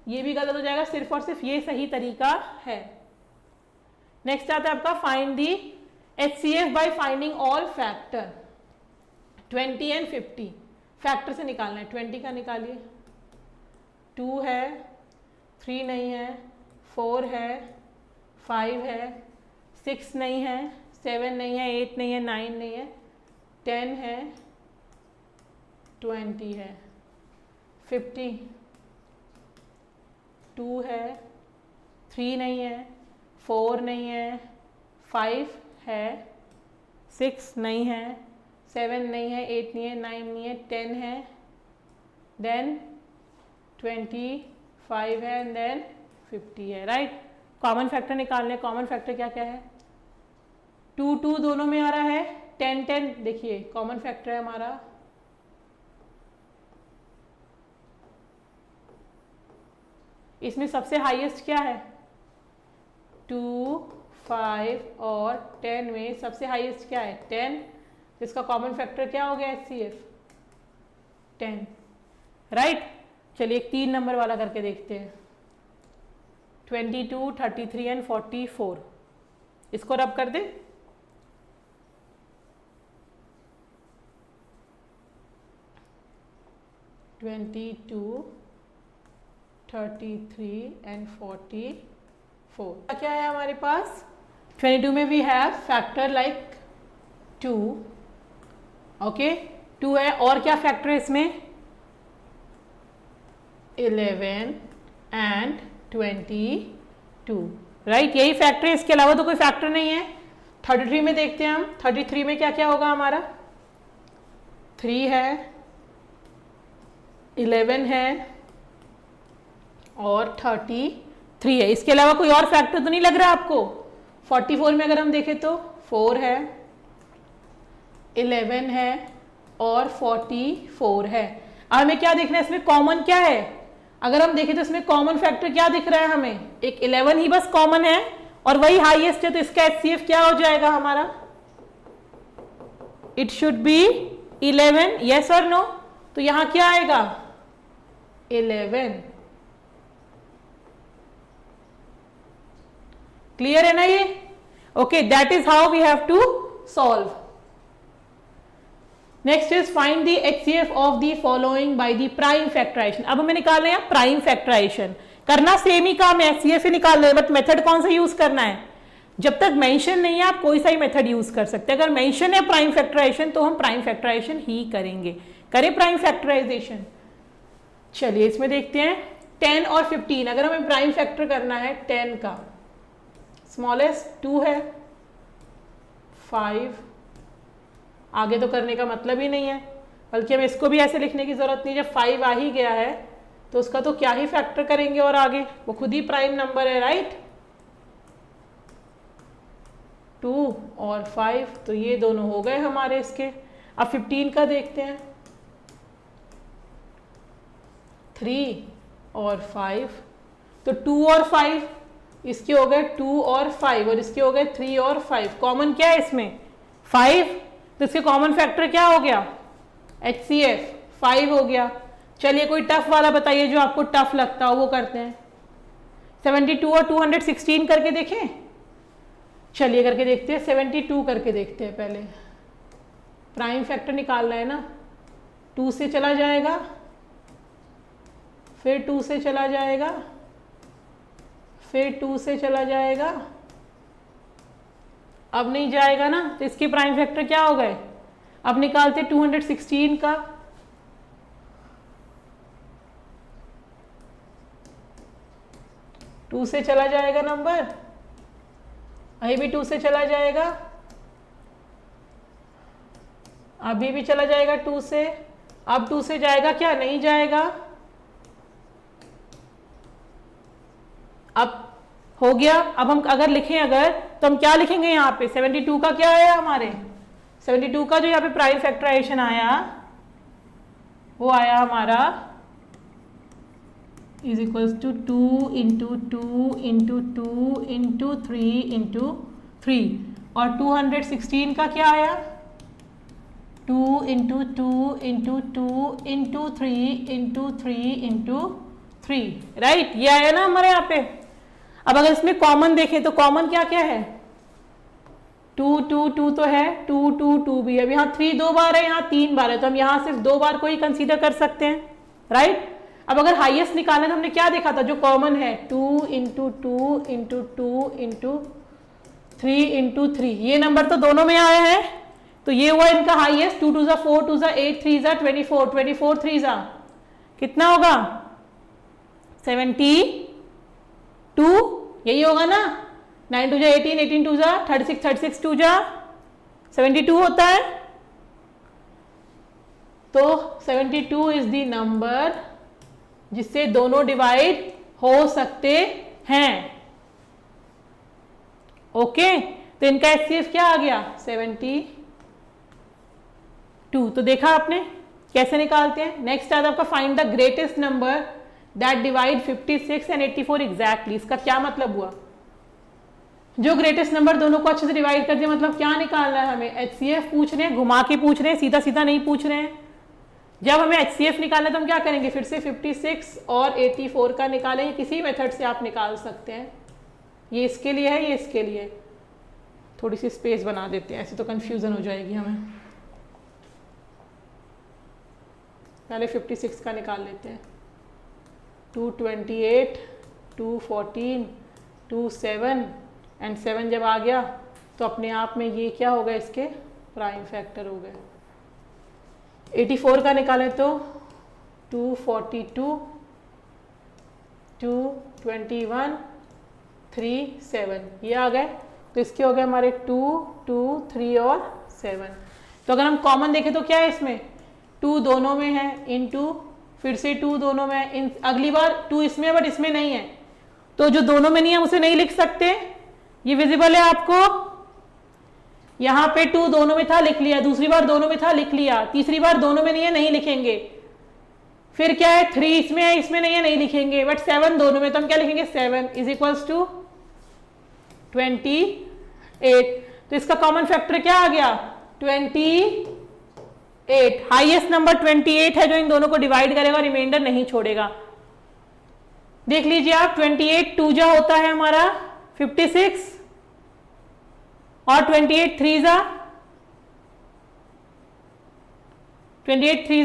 S1: ये भी गलत हो जाएगा। सिर्फ और सिर्फ ये सही तरीका है। नेक्स्ट आता है आपका find the HCF by finding all factor. 20 and 50 factor से निकालना है। 20 का निकालिए, 2 है, 3 नहीं है, 4 है, 5 है, 6 नहीं है, 7 नहीं है, 8 नहीं है, 9 नहीं है, 10 है, 20 है, 50, 2 है, 3 नहीं है, 4 नहीं है, 5 है, 6 नहीं है, 7 नहीं है, 8 नहीं है, 9 नहीं है, 10 है, देन 25 है एंड देन 50 है, राइट। कॉमन फैक्टर निकालने, कॉमन फैक्टर क्या क्या है, 2 2 दोनों में आ रहा है, 10 10 देखिए कॉमन फैक्टर है हमारा, इसमें सबसे हाईएस्ट क्या है 2 5 और 10 में सबसे हाईएस्ट क्या है 10, इसका कॉमन फैक्टर क्या हो गया HCF 10, राइट। चलिए एक 3 नंबर वाला करके देखते हैं, 22 33 एंड 44, इसको रब कर दे। (22, 33 एंड 44) क्या है हमारे पास 22 में we have factor like 2, okay 2 है, और क्या फैक्टर है इसमें 11 एंड 22, राइट, यही फैक्टर है, इसके अलावा तो कोई फैक्टर नहीं है। 33 में देखते हैं हम, 33 में क्या क्या होगा हमारा 3 है, 11 है और 33 है। इसके अलावा कोई और फैक्टर तो नहीं लग रहा आपको। 44 में अगर हम देखें तो 4 है, 11 है और 44 है। अब हमें क्या देखना है इसमें कॉमन क्या है, अगर हम देखें तो इसमें कॉमन फैक्टर क्या दिख रहा है हमें, एक 11 ही बस कॉमन है और वही हाईएस्ट है, तो इसका HCF क्या हो जाएगा हमारा, इट शुड बी 11, यस और नो। तो यहां क्या आएगा 11। क्लियर है ना ये? Okay, that is how we have to solve. Next is find the HCF of the following by the prime factorization. अब हमें निकालना है प्राइम फैक्टराइजेशन। करना सेम ही काम है, एचसीएफ ही निकालना है, बट मेथड कौन सा यूज करना है? जब तक मेंशन नहीं है आप कोई सा ही मेथड यूज कर सकते हैं। अगर मेंशन है प्राइम फैक्टराइजेशन तो हम प्राइम फैक्टराइजेशन ही करेंगे। करें प्राइम फैक्टराइजेशन। चलिए इसमें देखते हैं 10 और 15। अगर हमें प्राइम फैक्टर करना है 10 का, स्मॉलेस्ट 2 है, 5, आगे तो करने का मतलब ही नहीं है, बल्कि हमें इसको भी ऐसे लिखने की जरूरत नहीं। जब 5 आ ही गया है तो उसका तो क्या ही फैक्टर करेंगे और आगे, वो खुद ही प्राइम नंबर है, राइट। 2 और 5 तो ये दोनों हो गए हमारे इसके। अब 15 का देखते हैं, 3 और 5, तो 2 और 5 इसके हो गए 2 और 5, और इसके हो गए 3 और 5। कॉमन क्या है इसमें 5, तो इसके कॉमन फैक्टर क्या हो गया HCF 5 हो गया। चलिए कोई टफ वाला बताइए जो आपको टफ लगता हो, वो करते हैं। 72 और 216 करके देखें। चलिए करके देखते हैं, 72 करके देखते हैं। पहले प्राइम फैक्टर निकालना है ना, 2 से चला जाएगा, फिर 2 से चला जाएगा, फिर 2 से चला जाएगा, अब नहीं जाएगा ना, तो इसके प्राइम फैक्टर क्या हो गए। अब निकालते 216 का, टू से चला जाएगा नंबर, अभी भी 2 से चला जाएगा, अभी भी चला जाएगा 2 से, अब 2 से जाएगा क्या, नहीं जाएगा। अब हो गया। अब हम अगर लिखें, अगर तो हम क्या लिखेंगे यहाँ पे, 72 का क्या आया हमारे, 72 का जो यहाँ पे प्राइम फैक्टराइजेशन आया वो आया हमारा is equals to 2 into 2 into 2 into 3 into 3, और 216 का क्या आया 2 into 2 into 2 into 3 into 3 into 3, right. ये आया ना हमारे यहाँ पे। अब अगर इसमें कॉमन देखें तो कॉमन क्या क्या है, 2 2 2 तो है, 2 2 2 भी है। यहाँ 3 2 बार है, यहाँ 3 बार है, तो हम यहाँ सिर्फ 2 बार को ही कंसीडर कर सकते हैं, राइट। अब अगर हाईएस्ट निकालना तो हमने क्या देखा था, जो कॉमन है 2 इंटू 2 इंटू 2 इंटू 3 इंटू 3, ये नंबर तो दोनों में आया है, तो ये हुआ इनका हाईएस्ट। 2 2 4 2 8 3 24, 24 3 कितना होगा 72, यही होगा ना। 9 2 18, 18 2 36, 36 2 72 होता है। तो 72 इज द नंबर जिससे दोनों डिवाइड हो सकते हैं। ओके, तो इनका HCF क्या आ गया 72। तो देखा आपने कैसे निकालते हैं। नेक्स्ट आता है आपका find the greatest number that divide 56 and 84 exactly. इसका क्या मतलब हुआ, जो ग्रेटेस्ट नंबर दोनों को अच्छे से डिवाइड कर दिया, मतलब क्या निकालना है हमें, HCF पूछ रहे हैं, घुमा के पूछ रहे हैं, सीधा सीधा नहीं पूछ रहे हैं। जब हमें HCF निकालना है तो हम क्या करेंगे, फिर से 56 और 84 का निकालेंगे। किसी मेथड से आप निकाल सकते हैं, ये इसके लिए है, ये इसके लिए। थोड़ी सी स्पेस बना देते हैं, ऐसे तो कंफ्यूजन हो जाएगी हमें। पहले 56 का निकाल लेते हैं। 228, 214, 27 एंड 7 जब आ गया तो अपने आप में ये क्या हो गए, इसके प्राइम फैक्टर हो गए। 84 का निकालें तो 242, 221, 3 7, ये आ गए। तो इसके हो गए हमारे 2 2 3 और 7। तो अगर हम कॉमन देखें तो क्या है इसमें, 2 दोनों में है, इनटू फिर से 2 दोनों में है, अगली बार 2 इसमें है बट इसमें नहीं है, तो जो दोनों में नहीं है उसे नहीं लिख सकते। ये विजिबल है आपको, यहाँ पे 2 दोनों में था लिख लिया, दूसरी बार दोनों में था लिख लिया, तीसरी बार दोनों में नहीं है नहीं लिखेंगे। फिर क्या है 3 इसमें है, इसमें नहीं है नहीं लिखेंगे, बट 7 दोनों में, तो हम क्या लिखेंगे 7 इज इक्वल्स टू 28। तो इसका कॉमन फैक्टर क्या आ गया 28। 8, हाईएस्ट नंबर 28 है जो इन दोनों को डिवाइड करेगा, रिमाइंडर नहीं छोड़ेगा। देख लीजिए आप, 28 2 जा होता है हमारा 56 और 28 3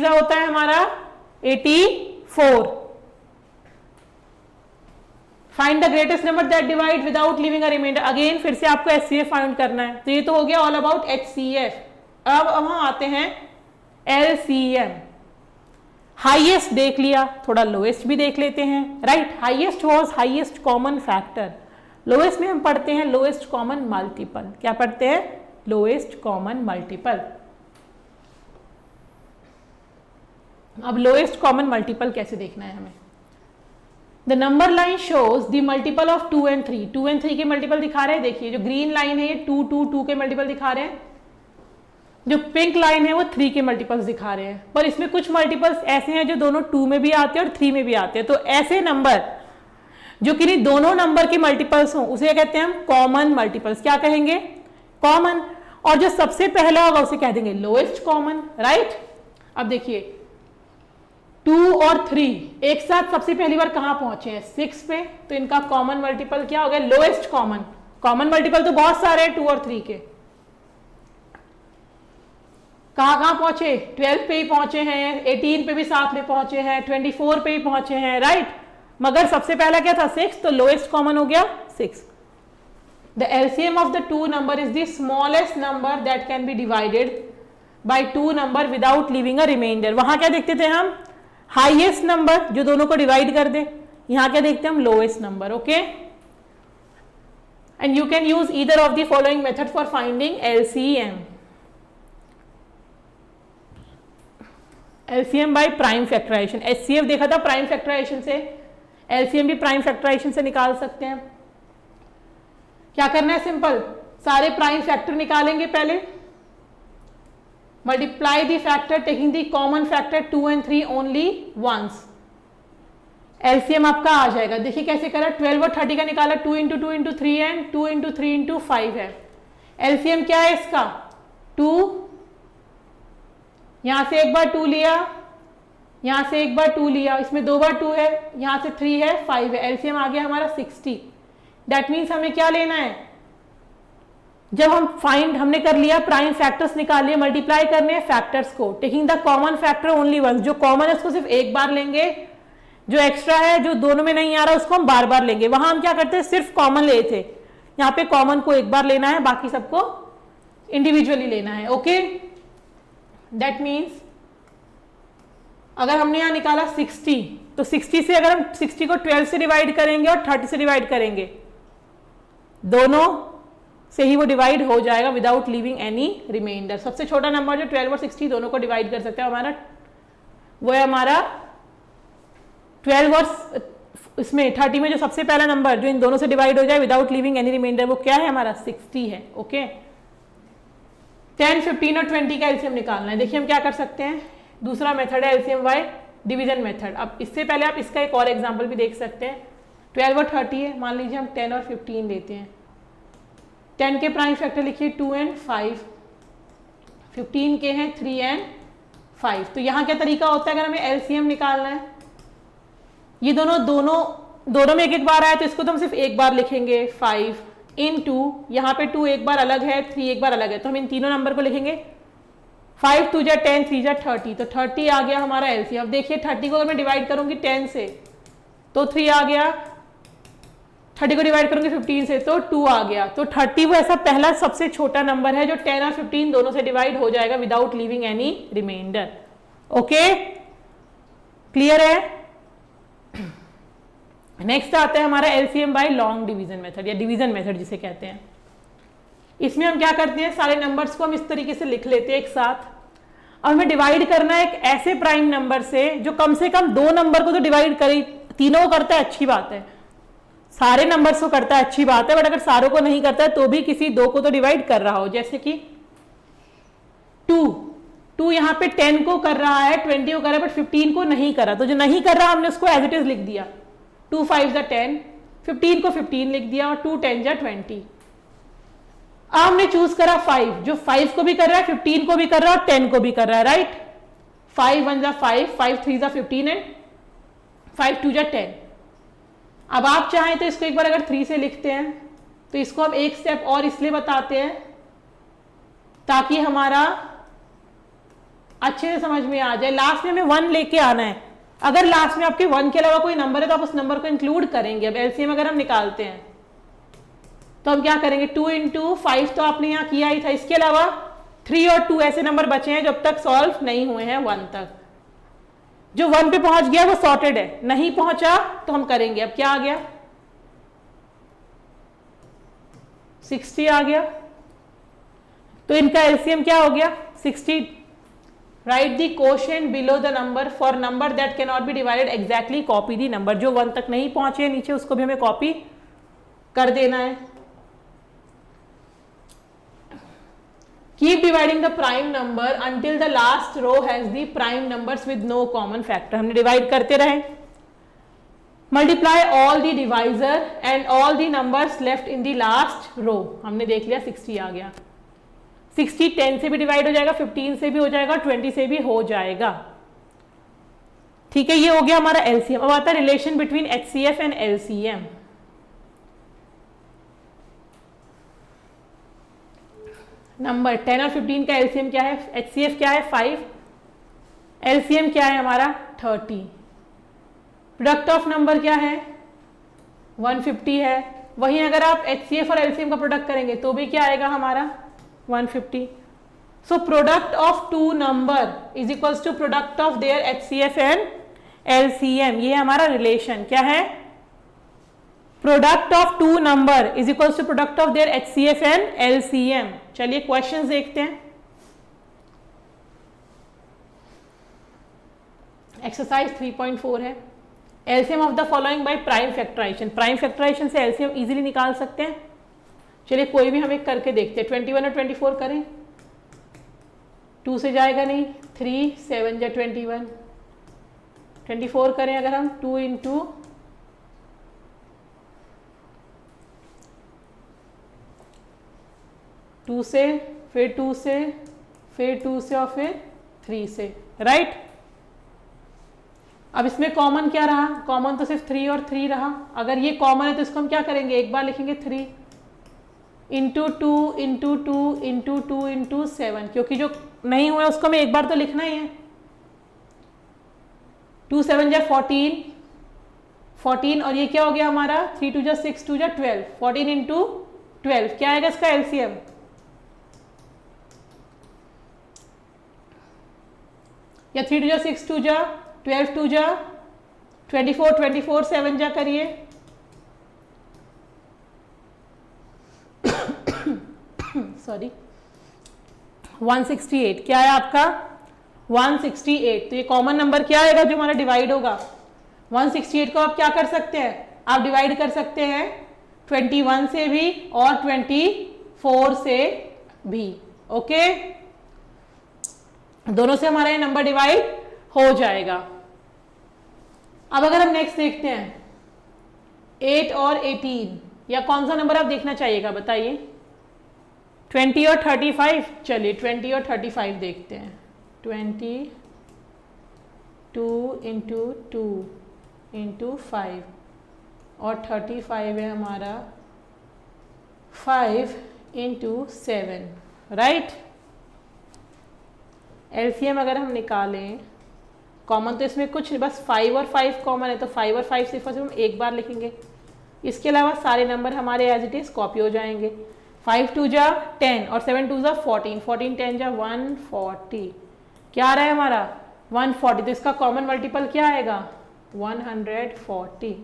S1: जा होता है हमारा 84। Find the greatest number that divide without leaving a remainder. Again फिर से आपको HCF फाइंड करना है। तो ये तो हो गया ऑल अबाउट HCF। अब हम आते हैं LCM। हाईएस्ट देख लिया, थोड़ा लोएस्ट भी देख लेते हैं, right. Highest was highest common factor, lowest में हम पढ़ते हैं लोएस्ट कॉमन मल्टीपल। क्या पढ़ते हैं? Lowest common multiple. अब लोएस्ट कॉमन मल्टीपल कैसे देखना है हमें? The number line shows the multiple of 2 and 3। 2 and 3 के मल्टीपल दिखा रहे हैं। देखिए जो ग्रीन लाइन है ये 2 2 2 के मल्टीपल दिखा रहे हैं, जो पिंक लाइन है वो 3 के मल्टीपल्स दिखा रहे हैं। पर इसमें कुछ मल्टीपल्स ऐसे हैं जो दोनों 2 में भी आते हैं और 3 में भी आते हैं। तो ऐसे नंबर जो किन्हीं दोनों नंबर के मल्टीपल्स हों उसे कहते हैं हम कॉमन मल्टीपल्स। क्या कहेंगे? कॉमन। और जो सबसे पहला होगा उसे कह देंगे लोएस्ट कॉमन, राइट। अब देखिए 2 और 3 एक साथ सबसे पहली बार कहां पहुंचे हैं? 6 पे। तो इनका कॉमन मल्टीपल क्या हो गया? Lowest common. कॉमन मल्टीपल तो बहुत सारे हैं 2 और 3 के। कहां पहुंचे? 12 पे ही पहुंचे हैं, 18 पे भी साथ में पहुंचे हैं, 24 पे ही पहुंचे हैं, राइट। मगर सबसे पहला क्या था? 6, तो लोएस्ट कॉमन हो गया 6। The LCM of the two number is the smallest number that can be divided by two number without leaving a remainder. वहां क्या देखते थे हम? हाईएस्ट नंबर जो दोनों को डिवाइड कर दे। यहां क्या देखते हैं हम? Lowest number, okay. And you can use either of the following method for finding LCM। LCM by prime factorization. HCF देखा था प्राइम फैक्टराइजेशन से, LCM भी प्राइम फैक्टराइजेशन से निकाल सकते हैं। क्या करना है? सिंपल, सारे प्राइम फैक्टर निकालेंगे पहले। Multiply the factor taking the common factor 2 and 3 only once. LCM आपका आ जाएगा। देखिए कैसे करा, 12 और 30 का निकाला, 2 into 2 into 3 and 2 into 3 into 5 है। LCM क्या है इसका? 2, यहां से एक बार 2 लिया, यहां से एक बार 2 लिया, इसमें 2 बार 2 है, यहां से 3 है, 5 है। LCM आ गया हमारा 60। दैट मीन्स हमें क्या लेना है? जब हम हमने कर लिया, प्राइम फैक्टर्स निकाल लिए, मल्टीप्लाई करने हैं फैक्टर्स को, taking the common factor only once. जो कॉमन है उसको सिर्फ एक बार लेंगे, जो एक्स्ट्रा है जो दोनों में नहीं आ रहा उसको हम बार बार लेंगे। वहां हम क्या करते हैं? सिर्फ कॉमन ले थे, यहाँ पे कॉमन को एक बार लेना है, बाकी सबको इंडिविजुअली लेना है, ओके। दैट मीन्स अगर हमने यहां निकाला 60, तो 60 से अगर हम 60 को 12 से डिवाइड करेंगे और 30 से डिवाइड करेंगे, दोनों से ही वो डिवाइड हो जाएगा विदाउट लिविंग एनी रिमाइंडर। सबसे छोटा नंबर जो 12 और 60 दोनों को डिवाइड कर सकते हैं हमारा, वो है हमारा 12 और इसमें 30 में जो सबसे पहला नंबर जो इन दोनों से डिवाइड हो जाए विदाउट लिविंग एनी रिमाइंडर, वो क्या है हमारा? 60 है, ओके। 10, 15 और 20 का LCM निकालना है। देखिए हम क्या कर सकते हैं, दूसरा मेथड है LCM बाय डिवीजन मेथड। अब इससे पहले आप इसका एक और एग्जांपल भी देख सकते हैं। 12 और 30 है, मान लीजिए हम 10 और 15 लेते हैं। 10 के प्राइम फैक्टर लिखिए 2 and 5, 15 के हैं 3 and 5। तो यहाँ क्या तरीका होता है अगर हमें LCM निकालना है? ये दोनों में एक एक बार आया तो इसको तो हम सिर्फ एक बार लिखेंगे, 5 into, यहाँ पे 2 एक बार अलग है, 3 एक बार अलग है, तो हम इन तीनों नंबर को लिखेंगे 5 2 जा 10, 3 जा 30। तो 30 आ गया हमारा LCM। अब देखिए 30 को अगर मैं डिवाइड करूंगी 10 से तो 3 आ गया, 30 को डिवाइड करूंगी 15 से तो 2 आ गया। तो 30 वो ऐसा पहला सबसे छोटा नंबर है जो 10 और 15 दोनों से डिवाइड हो जाएगा without leaving any remainder, okay. Clear है? नेक्स्ट आता है हमारा LCM by long division method या डिवीजन मेथड जिसे कहते हैं। इसमें हम क्या करते हैं, सारे नंबर्स को हम इस तरीके से लिख लेते हैं एक साथ। और हमें डिवाइड करना है एक ऐसे प्राइम नंबर से जो कम 2 नंबर को तो डिवाइड करे, तीनों को करता है अच्छी बात है, सारे नंबर्स को करता है अच्छी बात है, बट अगर सारों को नहीं करता है तो भी किसी 2 को तो डिवाइड कर रहा हो। जैसे कि 2 यहाँ पे 10 को कर रहा है, 20 को कर रहा है, बट 15 को नहीं कर रहा। तो जो नहीं कर रहा हमने उसको एज इट इज लिख दिया, 2 5 10, 15 को 15 लिख दिया और 2 10 20। अब हमने चूज करा 5, जो 5 को भी कर रहा है, 15 को भी कर रहा है और 10 को भी कर रहा है, राइट। 5 1 जा 5, 5 3 जा 15 एंड 5 2 जा 10। अब आप चाहें तो इसको एक बार अगर 3 से लिखते हैं तो इसको हम एक स्टेप और इसलिए बताते हैं ताकि हमारा अच्छे से समझ में आ जाए। लास्ट में हमें 1 लेके आना है। अगर लास्ट में आपके 1 के अलावा कोई नंबर है तो आप उस नंबर को इंक्लूड करेंगे। अब एलसीएम अगर हम निकालते हैं तो हम क्या करेंगे, 2 इंटू 5 तो आपने यहाँ किया ही था, इसके अलावा 3 और 2 ऐसे नंबर बचे हैं जब तक सॉल्व नहीं हुए हैं 1 तक। जो 1 पे पहुंच गया वो सॉर्टेड है, नहीं पहुंचा तो हम करेंगे। अब क्या आ गया, 60 आ गया, तो इनका एलसीएम क्या हो गया 60। Right the quotient below the number for number that can not be divided exactly copy the number. जो 1 तक नहीं पहुंचे नीचे उसको भी हमें कॉपी कर देना है। Keep dividing the prime number until the last row has the prime numbers with no common factor. हमने डिवाइड करते रहे। Multiply all the divisor and all the numbers left in the last row. हमने देख लिया 60 आ गया। 60 10 से भी divide हो जाएगा, 15 से भी हो जाएगा, 20 से भी हो जाएगा। ठीक है, ये हो गया हमारा एलसीएम। अब आता है relation between HCF and LCM. Number 10 और 15 का एलसीएम क्या है, एचसीएफ क्या है 5, एलसीएम क्या है हमारा 30। प्रोडक्ट ऑफ नंबर क्या है 150 है। वहीं अगर आप एचसीएफ और एलसीएम का प्रोडक्ट करेंगे तो भी क्या आएगा हमारा 150। So product of two number is equals to product of their HCF and LCM. ये हमारा रिलेशन क्या है, product of two number is equals to product of their HCF and LCM. चलिए क्वेश्चंस देखते हैं। एक्सरसाइज 3.4 है, LCM of the following by prime factorization. Prime factorization से LCM easily निकाल सकते हैं। चलिए कोई भी हम एक करके देखते हैं। 21 और 24 करें, 2 से जाएगा नहीं, 3 7 जा 21। 24 करें अगर हम 2 इंटू 2 से, फिर 2 से, फिर 2 से और फिर 3 से, राइट। अब इसमें कॉमन क्या रहा, कॉमन तो सिर्फ 3 और 3 रहा। अगर ये कॉमन है तो इसको हम क्या करेंगे, एक बार लिखेंगे 3 इंटू 2 इंटू 2 इंटू 2 इंटू 7, क्योंकि जो नहीं हुआ उसको हमें एक बार तो लिखना ही है। 2 7 जा 14 और ये क्या हो गया हमारा 3 2 जा 6 2 जा 12, 14 इंटू 12 क्या आएगा इसका एलसीएम, या 3 2 जा 6 2 जा 12 2 जा 24 24 7 जा करिए, सॉरी 168 क्या है आपका 168। तो ये कॉमन नंबर क्या आएगा जो हमारा डिवाइड होगा 168 को आप क्या कर सकते हैं, आप डिवाइड कर सकते हैं 21 से भी और 24 से भी। ओके, दोनों से हमारा ये नंबर डिवाइड हो जाएगा। अब अगर हम नेक्स्ट देखते हैं 8 और 18, या कौन सा नंबर आप देखना चाहिएगा बताइए, 20 और 35। चलिए 20 और 35 देखते हैं। 22 इंटू 2 इंटू 5 और 35 है हमारा 5 इंटू 7, राइट। एलसीएम अगर हम निकालें, कॉमन तो इसमें कुछ बस 5 और 5 कॉमन है, तो 5 और 5 सिर्फ हम एक बार लिखेंगे। इसके अलावा सारे नंबर हमारे एज इट इज कॉपी हो जाएंगे। 5 2 जा 10 और 7 2 जा 14, 14 10 जा 140, क्या आ रहा है हमारा 140। तो इसका कॉमन मल्टीपल क्या आएगा 140।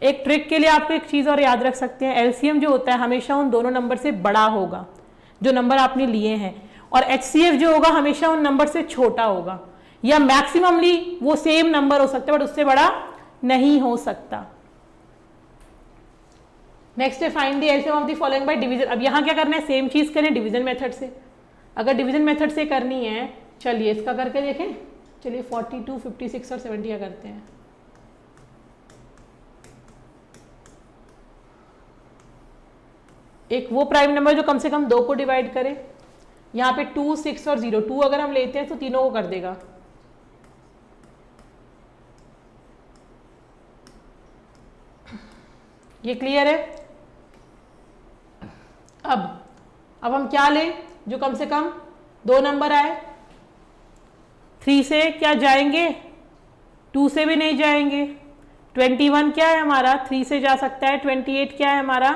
S1: एक ट्रिक के लिए आपको एक चीज़ और याद रख सकते हैं, एलसीएम जो होता है हमेशा उन दोनों नंबर से बड़ा होगा जो नंबर आपने लिए हैं, और एचसीएफ जो होगा हमेशा उन नंबर से छोटा होगा, या मैक्सिममली वो सेम नंबर हो सकता है बट उससे बड़ा नहीं हो सकता। नेक्स्ट है find the LCM of the following by division. अब यहाँ क्या करना है, सेम चीज करें डिवीजन मेथड से। अगर डिवीजन मेथड से करनी है, चलिए इसका करके देखें। चलिए 42 56 और 70 का करते हैं। एक वो प्राइम नंबर जो कम से कम 2 को डिवाइड करे। यहाँ पे 2, 6 और 0, 2 अगर हम लेते हैं तो तीनों को कर देगा। ये क्लियर है? अब हम क्या लें जो कम से कम 2 नंबर आए। 3 से क्या जाएंगे, 2 से भी नहीं जाएंगे। 21 क्या है हमारा, 3 से जा सकता है। 28 क्या है हमारा,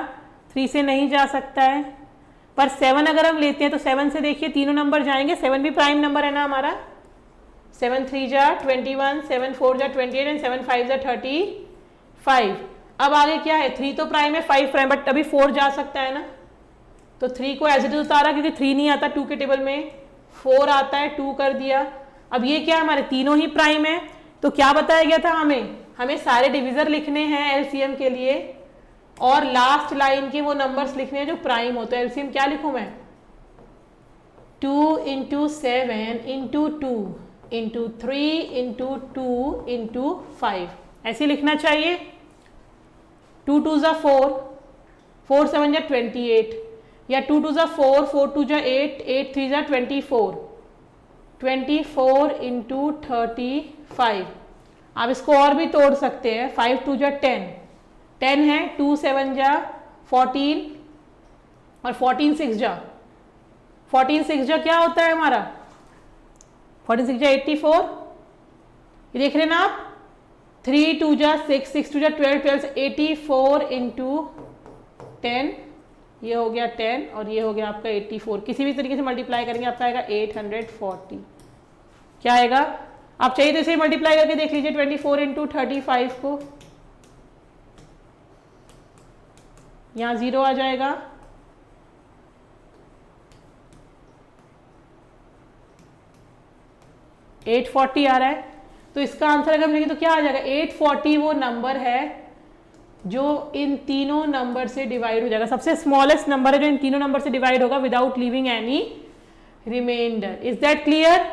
S1: 3 से नहीं जा सकता है। पर 7 अगर हम लेते हैं तो 7 से देखिए तीनों नंबर जाएंगे। 7 भी प्राइम नंबर है ना हमारा। 7 3 जा 21, 7 4 जा 28 एंड 7 5 जा 35। अब आगे क्या है, 3 तो प्राइम है, 5 प्राइम, बट अभी 4 जा सकता है ना, तो 3 को एज इट इज उतारा क्योंकि 3 नहीं आता 2 के टेबल में, 4 आता है, 2 कर दिया। अब ये क्या है, हमारे तीनों ही प्राइम है। तो क्या बताया गया था हमें सारे डिविजर लिखने हैं एलसीएम के लिए और लास्ट लाइन के वो नंबर्स लिखने हैं जो प्राइम हो। तो एलसीएम क्या लिखूं मैं, 2 × 7 × 2 × 3 × 2 × 5 ऐसे लिखना चाहिए। 2 2 जा 4, 4 7 जा 28, या 2 2 जा 4, 4 2 जा 8, 8 3 जा 24, 24 × 35। आप इसको और भी तोड़ सकते हैं। 5 2 जा 10, 10 है, 2 7 जा 14 और 14 6 जा क्या होता है हमारा, 14 6 जा 84। ये देख रहे हैं ना आप, 3 2 जा 6, 6 2 जा 12, 12 से 84 × 10, ये हो गया 10 और ये हो गया आपका 84। किसी भी तरीके से मल्टीप्लाई करेंगे आपका आएगा 840। क्या आएगा, आप चाहिए तो इसे मल्टीप्लाई करके देख लीजिए 24 × 35 को, यहाँ 0 आ जाएगा। $840 आ रहा है। तो इसका आंसर अगर हम लिखें तो क्या आ जाएगा, 840 वो नंबर है जो इन तीनों नंबर से डिवाइड हो जाएगा। सबसे स्मॉलेस्ट नंबर है जो इन तीनों नंबर से डिवाइड होगा without leaving any remainder. Is that clear?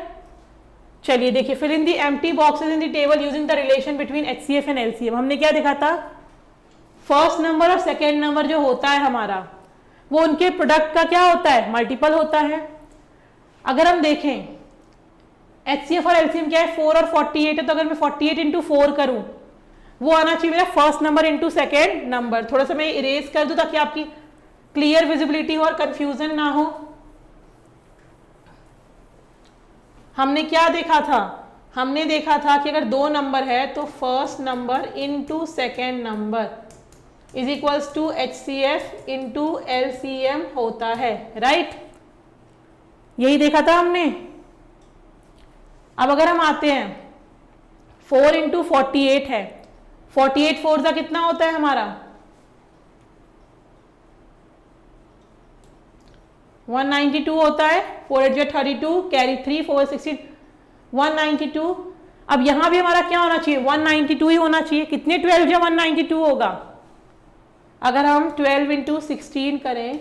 S1: चलिए देखिए, fill in the empty boxes in the table using the relation between HCF and LCM. हमने क्या देखा था, फर्स्ट नंबर और सेकेंड नंबर जो होता है हमारा, वो उनके प्रोडक्ट का क्या होता है, मल्टीपल होता है। अगर हम देखें एचसीएफ और एलसीएम क्या है, 4 और 48 है, तो अगर मैं 48 × 4 करूं, वो आना चाहिए मेरा first number into second number. थोड़ा सा मैं इरेज कर दूं ताकि आपकी क्लियर विजिबिलिटी हो और कंफ्यूजन ना हो। हमने क्या देखा था, हमने देखा था कि अगर 2 नंबर है तो first number into second number is equals to HCF into LCM होता है, राइट? यही देखा था हमने। अब अगर हम आते हैं 4 × 48 है, 48 4 का कितना होता है हमारा, 192 होता है। 4 8 जा 32, कैरी 3, 4 16, 192। अब यहां भी हमारा क्या होना चाहिए, 192 ही होना चाहिए। कितने 12 जा 192 होगा, अगर हम 12 × 16 करें,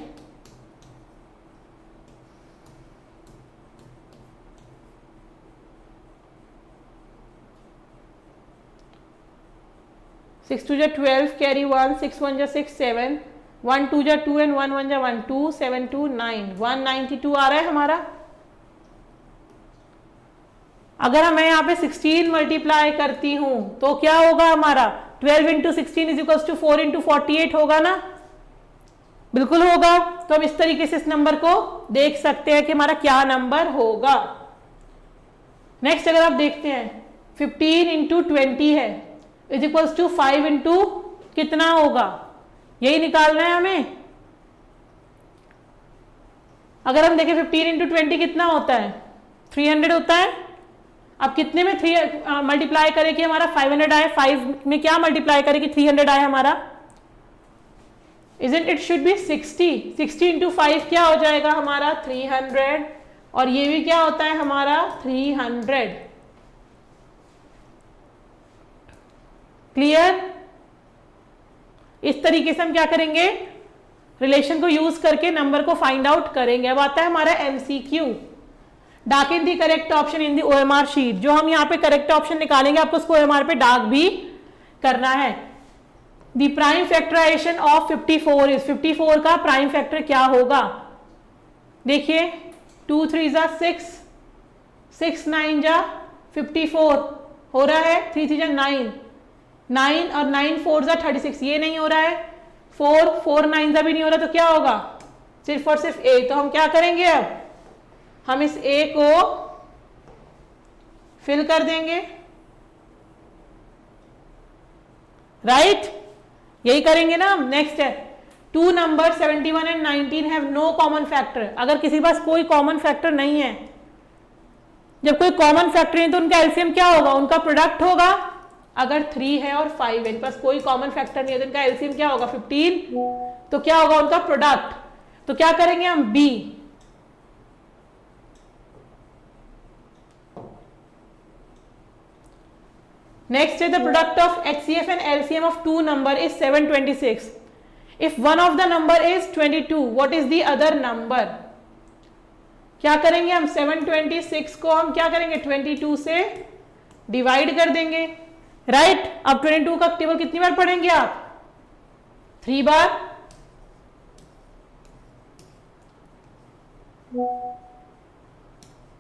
S1: सिक्स 2 जा 12, कैरी 1, 6 1 जा 6 7, 1 2 जा 2 एंड 1 1 जा 1, 2 7 2 9, 192 आ रहा है हमारा। अगर मैं यहाँ पे 16 मल्टीप्लाई करती हूं तो क्या होगा हमारा, 12 × 16 इज इक्वल्स टू 4 × 48 होगा ना, बिल्कुल होगा। तो हम इस तरीके से इस नंबर को देख सकते हैं कि हमारा क्या नंबर होगा। नेक्स्ट अगर आप देखते हैं 15 × 20 है इज इक्वल्स टू 5 × कितना होगा, यही निकालना है हमें। अगर हम देखें 15 × 20 कितना होता है, 300 होता है। अब कितने में 3 मल्टीप्लाई करें कि हमारा 500 आए, 5 में क्या मल्टीप्लाई करें कि 300 आए हमारा, इजंट इट शुड बी 60। 60 × 5 क्या हो जाएगा हमारा 300, और ये भी क्या होता है हमारा 300। क्लियर? इस तरीके से हम क्या करेंगे, रिलेशन को यूज करके नंबर को फाइंड आउट करेंगे। अब आता है हमारा MCQ, dark in the correct option in the OMR sheet. जो हम यहाँ पे करेक्ट ऑप्शन निकालेंगे आपको उसको ओएमआर पे डार्क भी करना है। The prime factorization of 54 is, 54 का प्राइम फैक्टर क्या होगा? देखिए 2 3 जा 6, 6 9 जा 54 हो रहा है, 3 3 जा 9, 9 और 9 4 जा 36, ये नहीं हो रहा है, 4 4 9 जा भी नहीं हो रहा, तो क्या होगा? सिर्फ और सिर्फ ए। तो हम क्या करेंगे, अब हम इस ए को फिल कर देंगे, राइट? यही करेंगे ना। नेक्स्ट है, two number 71 and 19 have no common factor. अगर किसी के पास कोई कॉमन फैक्टर नहीं है, जब कोई कॉमन फैक्टर नहीं तो उनका एलसीएम क्या होगा? उनका प्रोडक्ट होगा। अगर 3 है और 5 है, पास कोई कॉमन फैक्टर नहीं है, तो इनका एलसीएम क्या होगा? 15। तो क्या होगा उनका प्रोडक्ट? तो क्या करेंगे हम? B. Next is the product of HCF and LCM of two number is 726. If one of the number is 22, what is the other number? क्या करेंगे हम? 726 को हम क्या करेंगे? 22 से डिवाइड कर देंगे, राइट? अब 22 का टेबल कितनी बार पढ़ेंगे आप? 3 बार।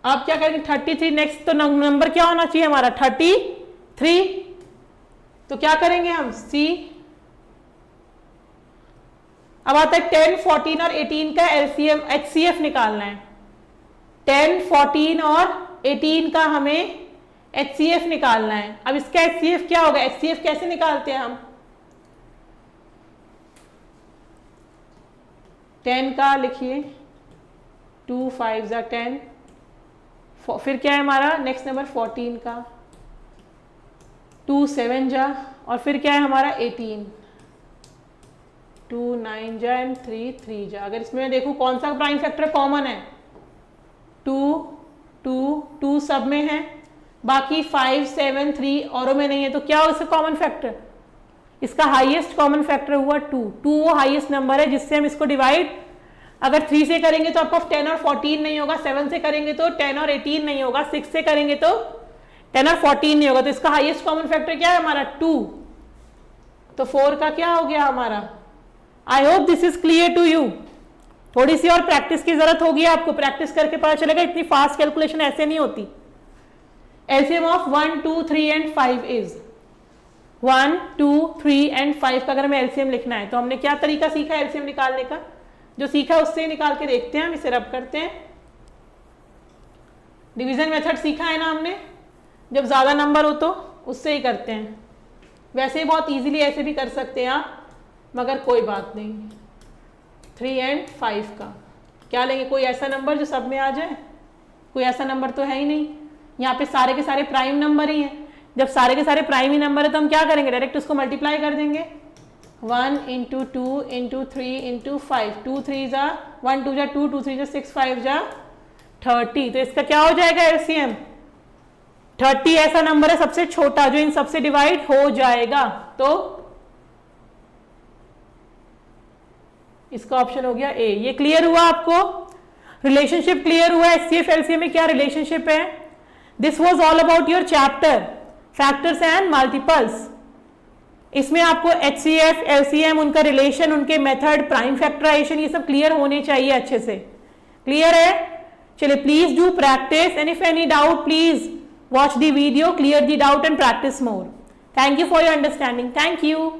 S1: आप क्या करेंगे? 33। नेक्स्ट तो नंबर क्या होना चाहिए हमारा? 33। तो क्या करेंगे हम? सी। अब आता है 10, 14 और 18 का एलसीएम एचसीएफ निकालना है। 10, 14 और 18 का हमें एचसीएफ निकालना है। अब इसका एचसीएफ क्या होगा? एचसीएफ कैसे निकालते हैं हम? 10 का लिखिए, 2 5 जा 10, फिर क्या है हमारा नेक्स्ट नंबर? 14 का 2 7 जा, और फिर क्या है हमारा? 18, 2 9 जा एंड 3 3 जा। अगर इसमें देखूं कौन सा प्राइम फैक्टर कॉमन है? 2 2 2 सब में है, बाकी 5 7 3 औरों में नहीं है। तो क्या हो इसका कॉमन फैक्टर? इसका हाईएस्ट कॉमन फैक्टर हुआ 2। 2 वो हाईएस्ट नंबर है जिससे हम इसको डिवाइड अगर 3 से करेंगे तो आपको 10 और 14 नहीं होगा, 7 से करेंगे तो 10 और 18 नहीं होगा, 6 से करेंगे तो 10 और 14 नहीं होगा। तो इसका हाईएस्ट कॉमन फैक्टर क्या है हमारा? 2। तो 4 का क्या हो गया हमारा? I hope this is clear to you. थोड़ी सी और प्रैक्टिस की जरूरत होगी आपको, प्रैक्टिस करके पता चलेगा, इतनी फास्ट कैलकुलेशन ऐसे नहीं होती। LCM of 1 2 3 and 5 is 1 2 3 and 5 का अगर हमें एलसीएम लिखना है तो हमने क्या तरीका सीखा एलसीएम निकालने का? जो सीखा उससे निकाल के देखते हैं। हम इसे रब करते हैं। डिवीजन मेथड सीखा है ना हमने, जब ज्यादा नंबर हो तो उससे ही करते हैं। वैसे ही बहुत इजीली ऐसे भी कर सकते हैं आप, मगर कोई बात नहीं। 3 एंड 5 का क्या लेंगे? कोई ऐसा नंबर जो सब में आ जाए? कोई ऐसा नंबर तो है ही नहीं। यहाँ पे सारे के सारे प्राइम नंबर ही हैं। जब सारे के सारे प्राइम ही नंबर है तो हम क्या करेंगे? डायरेक्ट उसको मल्टीप्लाई कर देंगे। 1 into 2 into 3 into 5, 2 3 जा 1 2 जा 2, 2 3 जा 6, 5 जा 30। तो इसका क्या हो जाएगा एलसीएम? 30 ऐसा नंबर है सबसे छोटा जो इन सबसे डिवाइड हो जाएगा। तो इसका ऑप्शन हो गया ए। ये क्लियर हुआ आपको? रिलेशनशिप क्लियर हुआ? एचसीएफ एलसीएम में क्या रिलेशनशिप है? This was all about your chapter factors and multiples. इसमें आपको एचसीएफ एलसीएम, उनका रिलेशन, उनके मेथड, प्राइम फैक्टराइजेशन, ये सब क्लियर होने चाहिए अच्छे से। क्लियर है? चलिए please do practice and if any doubt please watch the video, clear the doubt and practice more. Thank you for your understanding. Thank you.